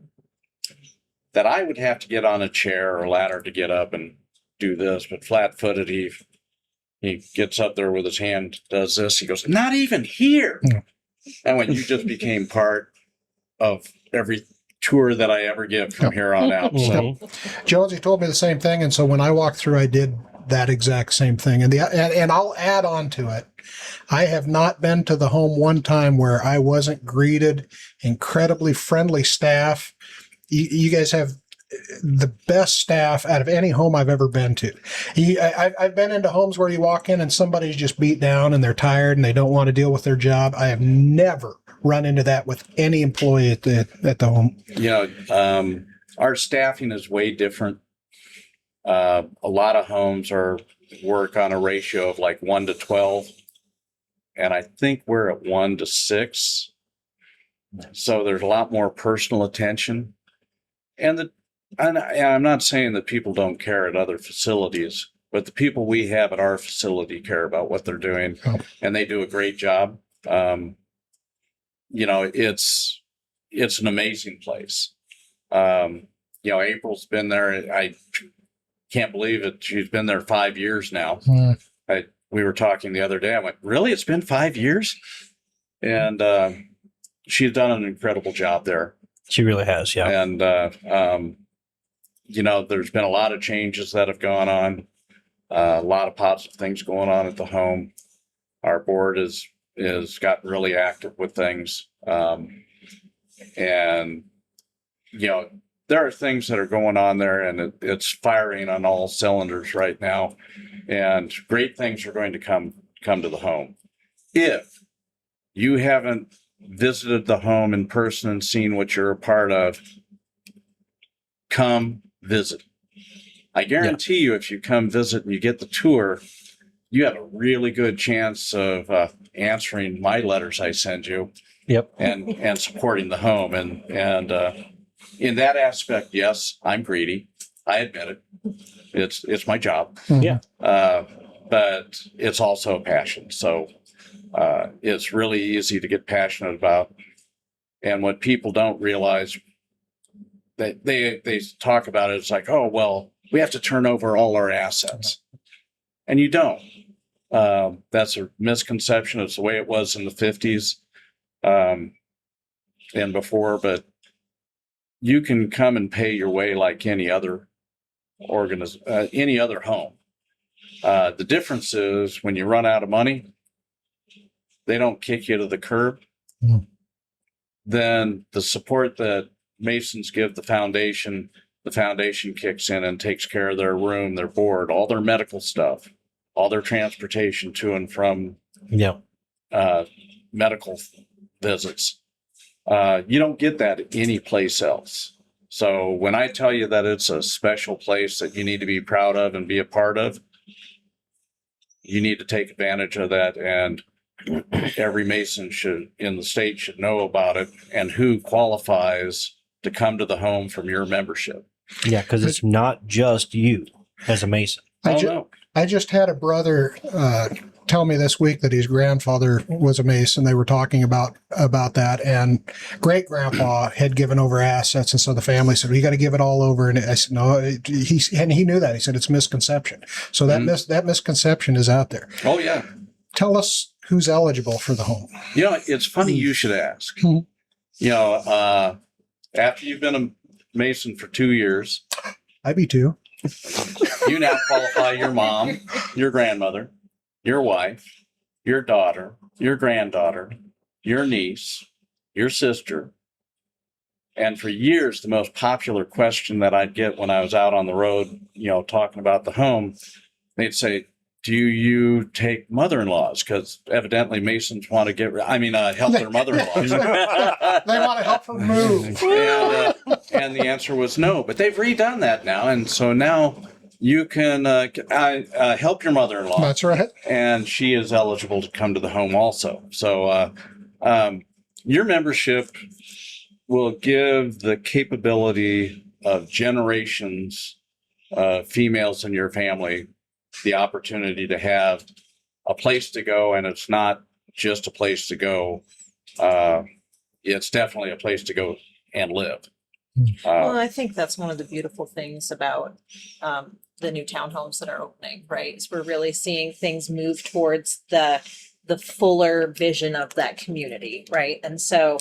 that I would have to get on a chair or ladder to get up and do this. But flat-footed, he gets up there with his hand, does this. He goes, not even here. Yeah. And when you just became part of every tour that I ever give from here on out. So Jonesy told me the same thing, and so when I walked through, I did that exact same thing. And I'll add on to it. I have not been to the home one time where I wasn't greeted. Incredibly friendly staff. You guys have the best staff out of any home I've ever been to. I've been into homes where you walk in and somebody's just beat down and they're tired and they don't want to deal with their job. I have never run into that with any employee at the home. Our staffing is way different. A lot of homes work on a ratio of like 1 to 12. And I think we're at 1 to 6. So there's a lot more personal attention. and I'm not saying that people don't care at other facilities, but the people we have at our facility care about what they're doing, Oh. and they do a great job. It's an amazing place. April's been there. I can't believe it. She's been there 5 years now. We were talking the other day. I'm like, really? It's been 5 years? And she's done an incredible job there. She really has. Yeah. And, there's been a lot of changes that have gone on, a lot of positive things going on at the home. Our board is gotten really active with things. There are things that are going on there, and it's firing on all cylinders right now. And great things are going to come to the home. If you haven't visited the home in person and seen what you're a part of, come visit. I guarantee you, if you come visit and you get the tour, you have a really good chance of answering my letters I send you. Yep. And supporting the home. And in that aspect, yes, I'm greedy. I admit it. It's my job. Yeah. But it's also a passion. So it's really easy to get passionate about. And what people don't realize, they talk about it, it's like, oh, well, we have to turn over all our assets. And you don't. That's a misconception. It's the way it was in the 50s and before, but you can come and pay your way like any other any other home. The difference is when you run out of money, they don't kick you to the curb. Then the support that Masons give the foundation kicks in and takes care of their room, their board, all their medical stuff, all their transportation to and from medical visits. You don't get that any place else. So when I tell you that it's a special place that you need to be proud of and be a part of, you need to take advantage of that. And every Mason in the state should know about it and who qualifies to come to the home from your membership. Yeah, because it's not just you as a Mason. I just had a brother tell me this week that his grandfather was a Mason. They were talking about that, and great grandpa had given over assets, and so the family said, "We got to give it all over." And I said, "No." He knew that. He said it's misconception. So that misconception is out there. Oh yeah. Tell us who's eligible for the home. It's funny you should ask. After you've been a Mason for 2 years, I be too. You now qualify your mom, your grandmother, your wife, your daughter, your granddaughter, your niece, your sister. And for years, the most popular question that I'd get when I was out on the road, talking about the home, they'd say, do you take mother-in-laws? Because evidently Masons want to help their mother-in-laws. They want to help her move. And the answer was no, but they've redone that now. And so now you can help your mother-in-law. That's right. And she is eligible to come to the home also. So your membership will give the capability of generations of females in your family the opportunity to have a place to go. And it's not just a place to go. It's definitely a place to go and live. Well, I think that's one of the beautiful things about the new townhomes that are opening, right? Is we're really seeing things move towards the fuller vision of that community, right? And so,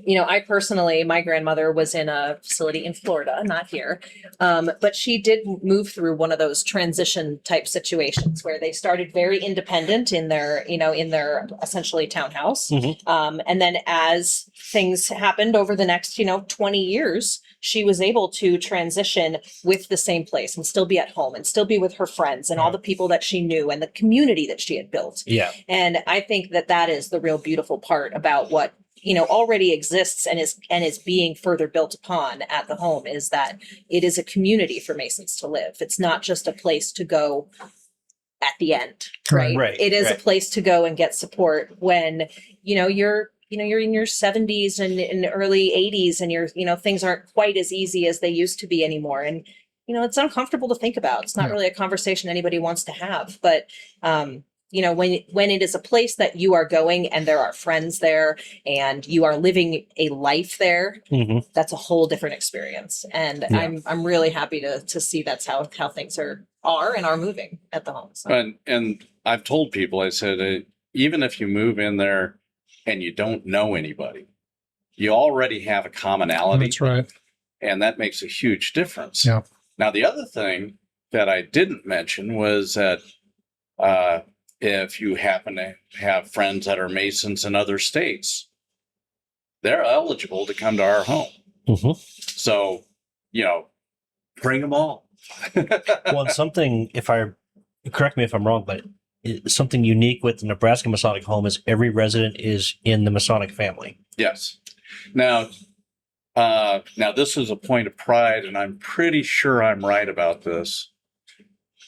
I personally, my grandmother was in a facility in Florida, not here, but she did move through one of those transition type situations where they started very independent in their essentially townhouse. And then as things happened over the next, 20 years, she was able to transition with the same place and still be at home and still be with her friends and all the people that she knew and the community that she had built. Yeah. And I think that is the real beautiful part about what already exists and is being further built upon at the home, is that it is a community for Masons to live. It's not just a place to go at the end, right? Right, It is right. a place to go and get support when, you're you're in your 70s and early 80s, and things aren't quite as easy as they used to be anymore. And, it's uncomfortable to think about. It's not Yeah. really a conversation anybody wants to have. But, when it is a place that you are going and there are friends there and you are living a life there, that's a whole different experience. And Yeah. I'm really happy to see that's how things are and are moving at the home. So. And I've told people, I said, even if you move in there and you don't know anybody, you already have a commonality. That's right. And that makes a huge difference. Yeah. Now, the other thing that I didn't mention was that if you happen to have friends that are Masons in other states, they're eligible to come to our home. So, bring them all. Well, and something, correct me if I'm wrong, but something unique with the Nebraska Masonic home is every resident is in the Masonic family. Yes. Now this is a point of pride, and I'm pretty sure I'm right about this.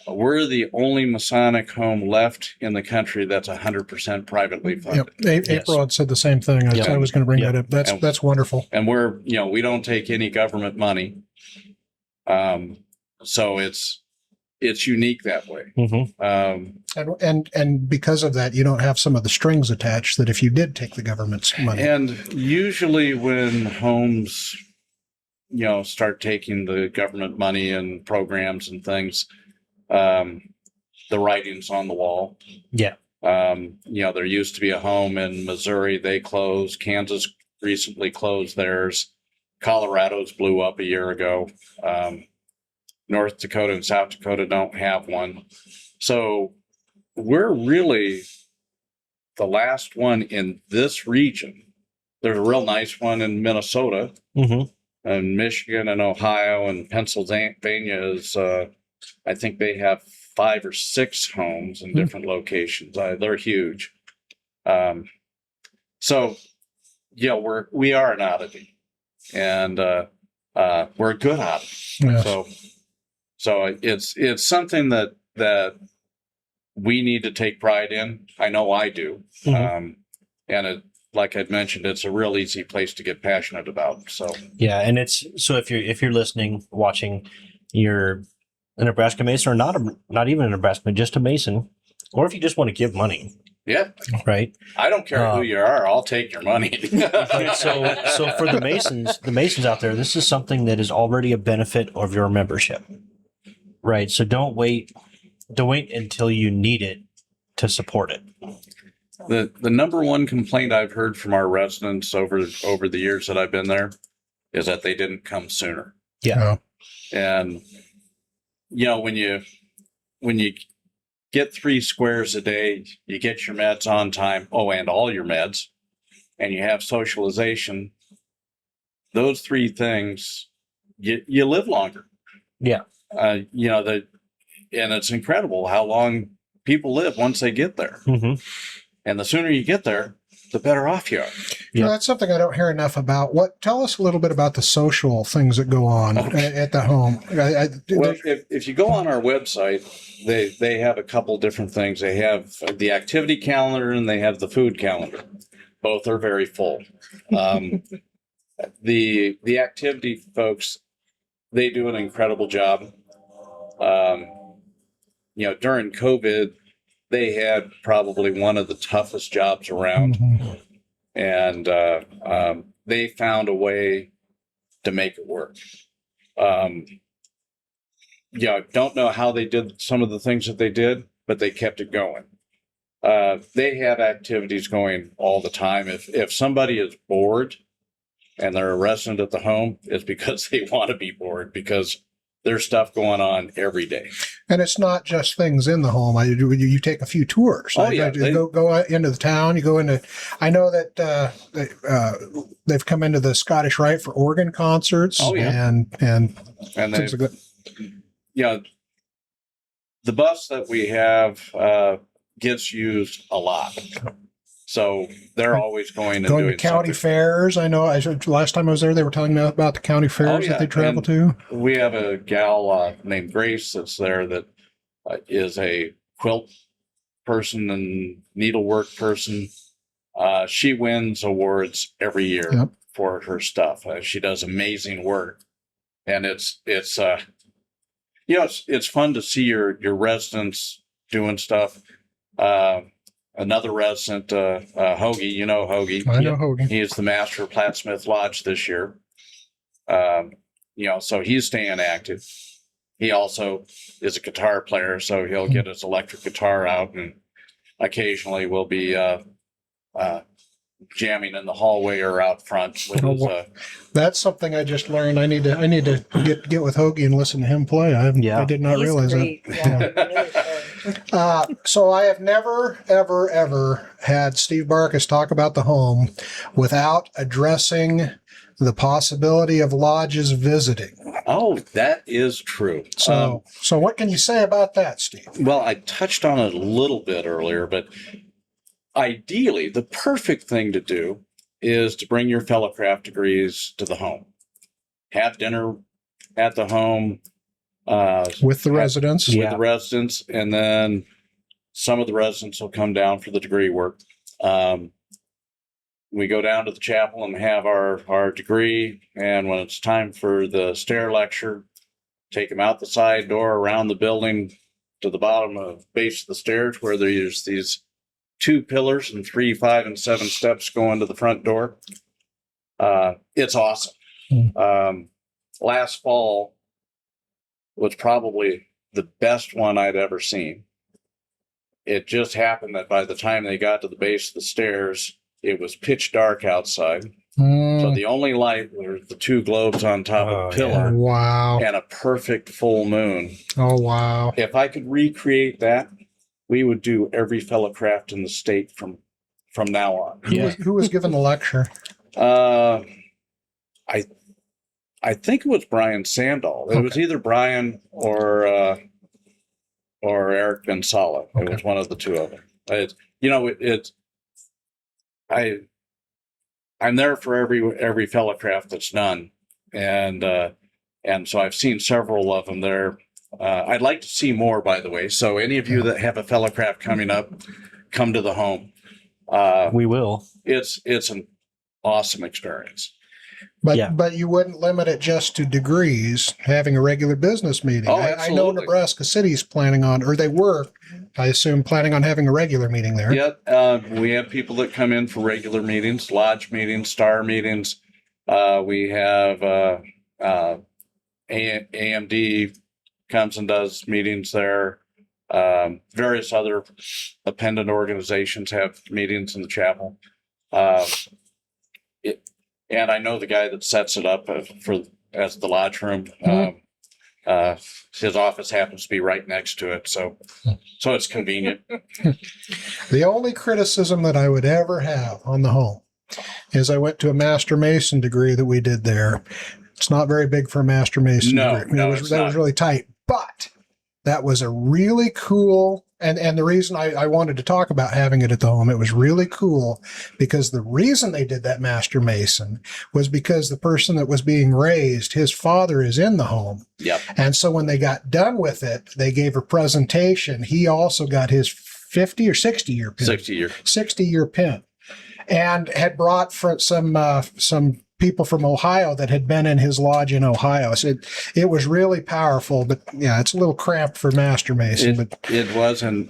We're the only Masonic home left in the country that's 100% privately funded. Yep. April had said the same thing. I was going to bring that up. That's wonderful. And we're, we don't take any government money. So it's unique that way. And because of that, you don't have some of the strings attached that if you did take the government's money. And usually when homes, start taking the government money and programs and things, the writing's on the wall. Yeah. There used to be a home in Missouri. They closed. Kansas recently closed theirs. Colorado's blew up a year ago. North Dakota and South Dakota don't have one. So we're really the last one in this region. There's a real nice one in Minnesota, and Michigan and Ohio and Pennsylvania is, I think they have 5 or 6 homes in different locations. They're huge. So, we are an oddity, and we're a good oddity. Yes. So it's something that we need to take pride in. I know I do. And like I'd mentioned, it's a real easy place to get passionate about. So yeah, and so if you're listening, watching, you're a Nebraska Mason, or not even a Nebraska, just a Mason, or if you just want to give money. Yeah. Right. I don't care who you are. I'll take your money. So for the Masons out there, this is something that is already a benefit of your membership. Right. So don't wait until you need it to support it. The number one complaint I've heard from our residents over the years that I've been there is that they didn't come sooner. Yeah. And when you get 3 squares a day, you get your meds on time. Oh, and all your meds, and you have socialization. Those 3 things, you live longer. Yeah. And it's incredible how long people live once they get there. And the sooner you get there, the better off you are. Yeah. That's something I don't hear enough about. Tell us a little bit about the social things that go on at the home. Well, if you go on our website, they have a couple different things. They have the activity calendar and they have the food calendar. Both are very full. The activity folks, they do an incredible job. During COVID, they had probably one of the toughest jobs around, and they found a way to make it work. Don't know how they did some of the things that they did, but they kept it going. They have activities going all the time. If somebody is bored and they're a resident at the home, it's because they want to be bored, because there's stuff going on every day. And it's not just things in the home. You take a few tours. Oh, yeah. Go into the town. You go into. I know that they've come into the Scottish Rite for organ concerts. Oh, yeah. And things like that. The bus that we have gets used a lot. So they're always going to county fairs. I know. Last time I was there, they were telling me about the county fairs that they travel to. We have a gal named Grace that's there that is a quilt person and needlework person. She wins awards every year Yep. for her stuff. She does amazing work, and it's it's fun to see your residents doing stuff. Another resident, Hoagie, Hoagie. I know Hogan. He is the master of Plattsmouth Lodge this year. So he's staying active. He also is a guitar player, so he'll get his electric guitar out, and occasionally we'll be jamming in the hallway or out front with his. That's something I just learned. I need to get with Hoagie and listen to him play. I did not He's realize great. that. Yeah, really good. So I have never, ever, ever had Steve Barkus talk about the home without addressing the possibility of lodges visiting. Oh, that is true. So what can you say about that, Steve? Well, I touched on it a little bit earlier, but ideally, the perfect thing to do is to bring your fellow craft degrees to the home. Have dinner at the home. With the residents? With the residents, and then some of the residents will come down for the degree work. We go down to the chapel and have our degree, and when it's time for the stair lecture, take them out the side door, around the building to the bottom of base of the stairs where there's these 2 pillars and 3, 5, and 7 steps going to the front door. It's awesome. Last fall was probably the best one I'd ever seen. It just happened that by the time they got to the base of the stairs, it was pitch dark outside. So the only light were the 2 globes on top of the pillar Wow. and a perfect full moon. Oh, wow. If I could recreate that, we would do every fellow craft in the state from now on. Who was giving the lecture? I think it was Brian Sandall. It was either Brian or Eric Gonzalez. It was one of the 2 of them. I'm there for every fellow craft that's done, and so I've seen several of them there. I'd like to see more, by the way. So any of you that have a fellow craft coming up, come to the home. We will. It's an awesome experience. But you wouldn't limit it just to degrees, having a regular business meeting. Oh, I know absolutely. Nebraska City's planning on, or they were, I assume, planning on having a regular meeting there. Yeah, we have people that come in for regular meetings, lodge meetings, star meetings. We have AMD comes and does meetings there. Various other appendant organizations have meetings in the chapel. And I know the guy that sets it up as the lodge room. His office happens to be right next to it, so it's convenient. The only criticism that I would ever have on the home is I went to a Master Mason degree that we did there. It's not very big for a Master Mason degree. No, that was really tight, but that was a really cool. And the reason I wanted to talk about having it at the home, it was really cool because the reason they did that Master Mason was because the person that was being raised, his father is in the home. Yep. And so when they got done with it, they gave a presentation. He also got his 50 or 60 year pin. 60 year pin. And had brought for some people from Ohio that had been in his lodge in Ohio. So it was really powerful, but yeah, it's a little cramped for Master Mason. It was, and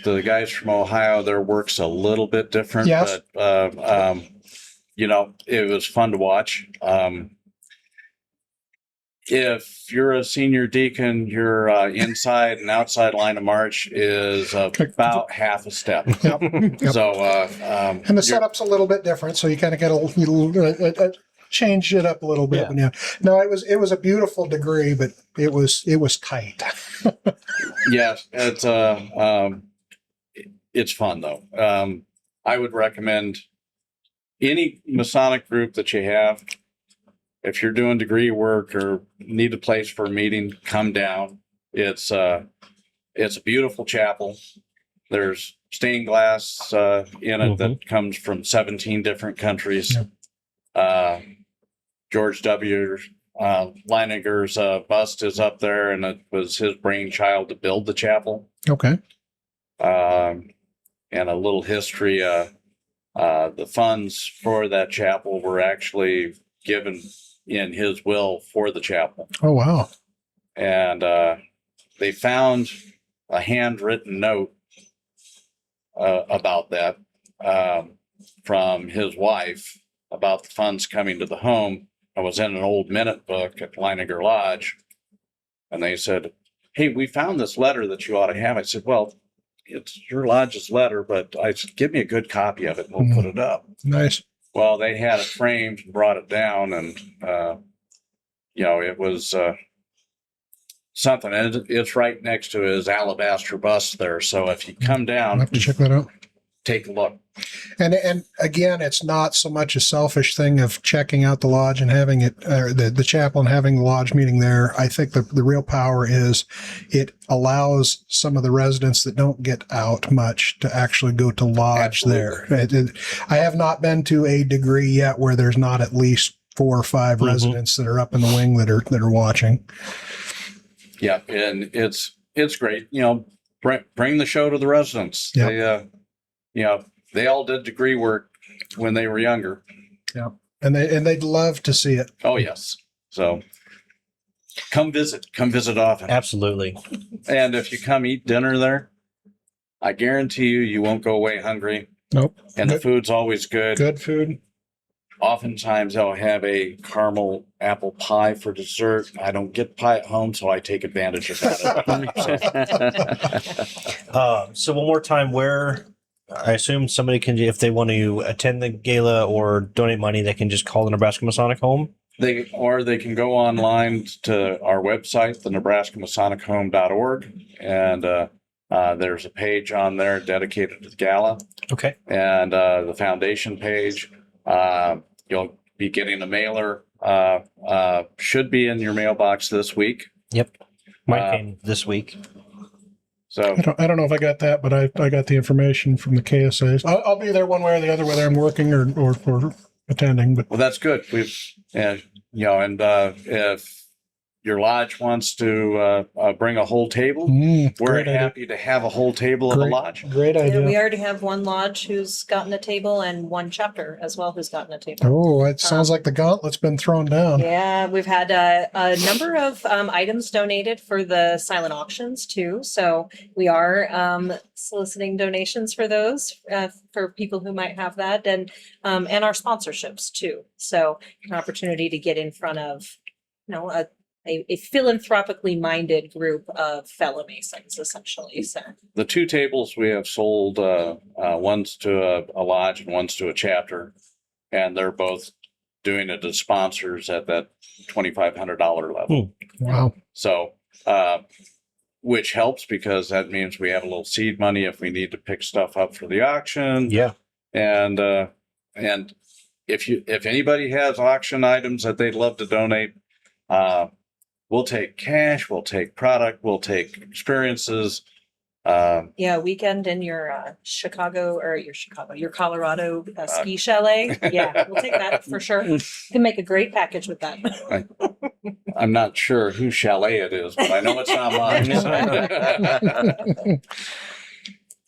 the guys from Ohio, their work's a little bit different. Yes. But it was fun to watch. If you're a senior deacon, your inside and outside line of march is about half a step. Yep. So, and the setup's a little bit different, so you kind of got to change it up a little bit. Yeah. No, it was a beautiful degree, but it was tight. Yes, it's fun though. I would recommend any Masonic group that you have. If you're doing degree work or need a place for a meeting, come down. It's a beautiful chapel. There's stained glass in it that comes from 17 different countries. Yep. George W. Leininger's bust is up there, and it was his brainchild to build the chapel. Okay. And a little history. The funds for that chapel were actually given in his will for the chapel. Oh, wow. And they found a handwritten note about that from his wife about the funds coming to the home. I was in an old minute book at Leininger Lodge, and they said, "Hey, we found this letter that you ought to have." I said, "Well, it's your lodge's letter, but I said, give me a good copy of it and we'll put it up." Nice. Well, they had it framed and brought it down, and it was something. And it's right next to his alabaster bust there. So if you come I'll down, have to check that out. take a look. And again, it's not so much a selfish thing of checking out the lodge and having it, or the chapel and having the lodge meeting there. I think the real power is it allows some of the residents that don't get out much to actually go to lodge there. I have not been to a degree yet where there's not at least 4 or 5 residents that are up in the wing that are watching. Yeah, and it's great. Bring the show to the residents. Yep. They all did degree work when they were younger. Yeah, and they'd love to see it. Oh yes. So come visit often. Absolutely. And if you come eat dinner there, I guarantee you won't go away hungry. Nope. And the food's always good. Good food. Oftentimes they'll have a caramel apple pie for dessert. I don't get pie at home, so I take advantage of that. So one more time, where I assume somebody can, if they want to attend the gala or donate money, they can just call the Nebraska Masonic Home. They can go online to our website, the nebraskamasonichome.org, and there's a page on there dedicated to the gala. Okay. And the foundation page. You'll be getting a mailer. Should be in your mailbox this week. Yep. Mine came this week. So I don't know if I got that, but I got the information from the KSAs. I'll be there one way or the other, whether I'm working or attending. But well, that's good. If your lodge wants to bring a whole table, we're happy to have a whole table at the lodge. Great idea. Yeah, we already have one lodge who's gotten a table and one chapter as well who's gotten a table. Oh, it sounds like the gauntlet's been thrown down. Yeah, we've had a number of items donated for the silent auctions too. So we are soliciting donations for those for people who might have that, and our sponsorships too. So an opportunity to get in front of a philanthropically minded group of fellow Masons, essentially. So The 2 tables we have sold, one's to a lodge and one's to a chapter, and they're both doing it as sponsors at that $2,500 level. Wow. So, which helps because that means we have a little seed money if we need to pick stuff up for the auction. Yeah. And if anybody has auction items that they'd love to donate, we'll take cash, we'll take product, we'll take experiences. Weekend in your your Colorado ski chalet. Yeah, we'll take that for sure. You can make a great package with that. I'm not sure whose chalet it is, but I know it's not mine.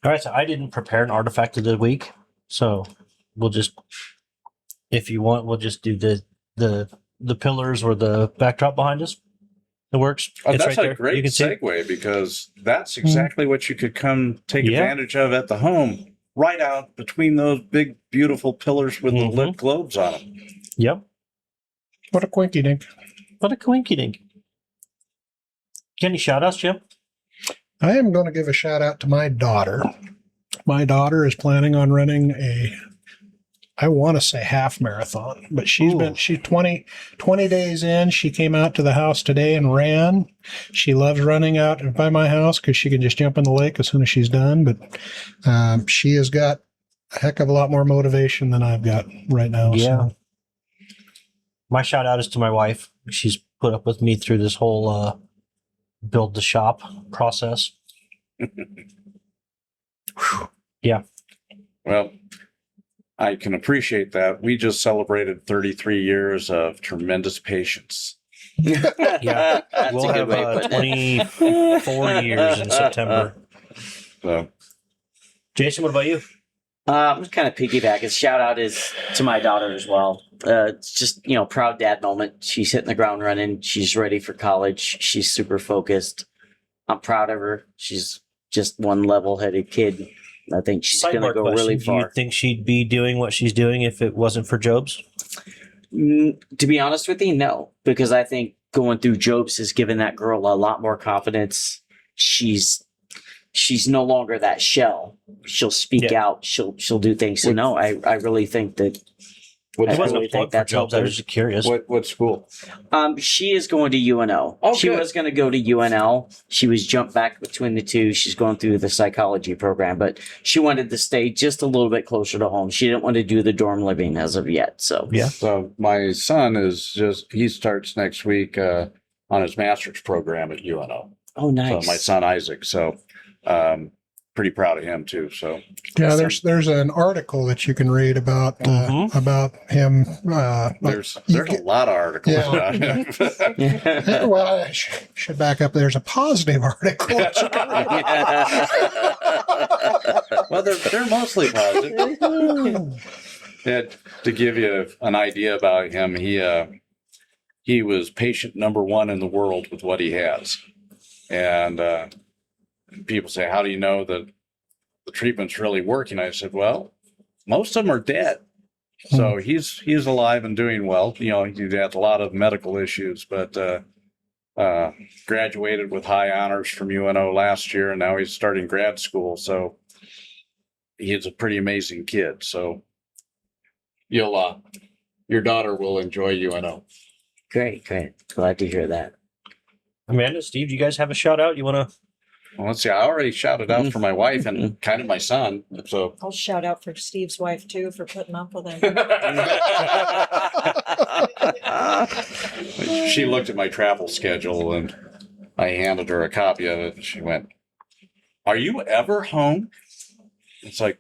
All right. So I didn't prepare an artifact of the week. So we'll just, if you want, we'll just do the pillars or the backdrop behind us. It works. It's That's right a there. great You can see. segue because that's exactly what you could come take Yeah. advantage of at the home, right out between those big, beautiful pillars with the lit globes on them. Yep. What a quinky dink. What a coinky dink. Any shout outs, Jim? I am going to give a shout out to my daughter. My daughter is planning on running I want to say half marathon, but she's 20 days in. She came out to the house today and ran. She loves running out by my house because she can just jump in the lake as soon as she's done. But she has got a heck of a lot more motivation than I've got right now. Yeah. So. My shout out is to my wife. She's put up with me through this whole build the shop process. Yeah. Well, I can appreciate that. We just celebrated 33 years of tremendous patience. Yeah. That's We'll a good have way of putting it. 24 years in September. So Jason, what about you? I'm kind of piggyback. Shout out is to my daughter as well. It's just, proud dad moment. She's hitting the ground running. She's ready for college. She's super focused. I'm proud of her. She's just one level-headed kid. I think she's going to go really Do you far. think she'd be doing what she's doing if it wasn't for Jobs? To be honest with you, no, because I think going through Jobs has given that girl a lot more confidence. She's no longer that shell. She'll speak out. She'll do things. So no, I really think that. It wasn't really a plug for Jobs. I was just curious. What school? She is going to UNO. Oh, she good. was going to go to UNL. She was jumped back between the two. She's going through the psychology program, but she wanted to stay just a little bit closer to home. She didn't want to do the dorm living as of yet. So Yeah. So my son he starts next week on his master's program at UNO. Oh, nice. So my son Isaac. So pretty proud of him too. So Yeah, there's an article that you can read about him. there's you a get- lot of articles Yeah. about him. Well, I should back up. There's a positive article that you can read. Well, they're mostly positive. Yeah, to give you an idea about him, he was patient number one in the world with what he has, and people say, "How do you know that the treatment's really working?" I said, "Well, most of them are dead, so he's alive and doing well. He had a lot of medical issues, but graduated with high honors from UNO last year, and now he's starting grad school. So he's a pretty amazing kid. So your daughter will enjoy UNO." Great. Glad to hear that. Amanda, Steve, do you guys have a shout out? You want to? Well, let's see. I already shouted out for my wife and kind of my son. So I'll shout out for Steve's wife too for putting up with him. she looked at my travel schedule and I handed her a copy of it and she went, "Are you ever home?" It's like,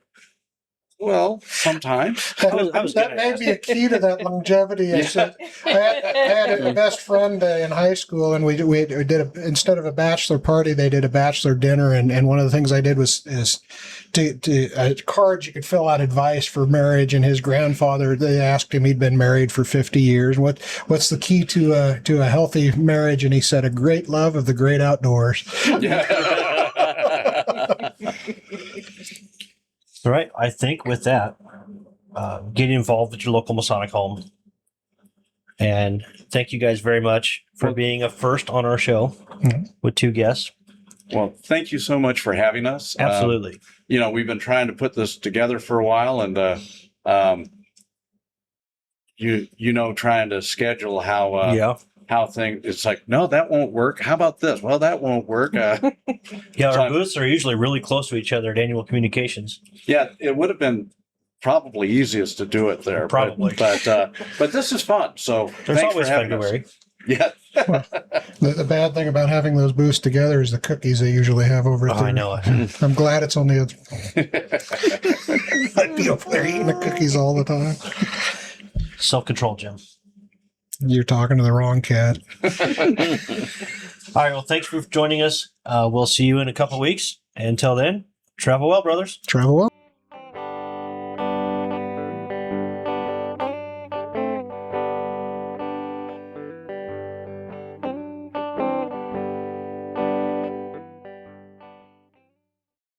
well, sometimes. I was That gonna may ask. be a key to that longevity. I said, I had a best friend in high school, and we did instead of a bachelor party, they did a bachelor dinner, and one of the things I did was cards you could fill out advice for marriage. And his grandfather, they asked him, he'd been married for 50 years. What's the key to a healthy marriage? And he said, a great love of the great outdoors. All right. I think with that, get involved with your local Masonic home. And thank you guys very much for being a first on our show with two guests. Well, thank you so much for having us. Absolutely. We've been trying to put this together for a while, and trying to schedule how things. It's like, no, that won't work. How about this? Well, that won't work. Yeah, our booths are usually really close to each other at annual communications. Yeah, it would have been probably easiest to do it there. Probably. But this is fun. So There's thanks always for having February. us. Yeah. The bad thing about having those booths together is the cookies they usually have over Oh, there. I know it. I'm glad it's only I'd be over there eating the cookies all the time. Self-control, Jim. You're talking to the wrong cat. All right. Well, thanks for joining us. We'll see you in a couple of weeks. Until then, travel well, brothers. Travel well.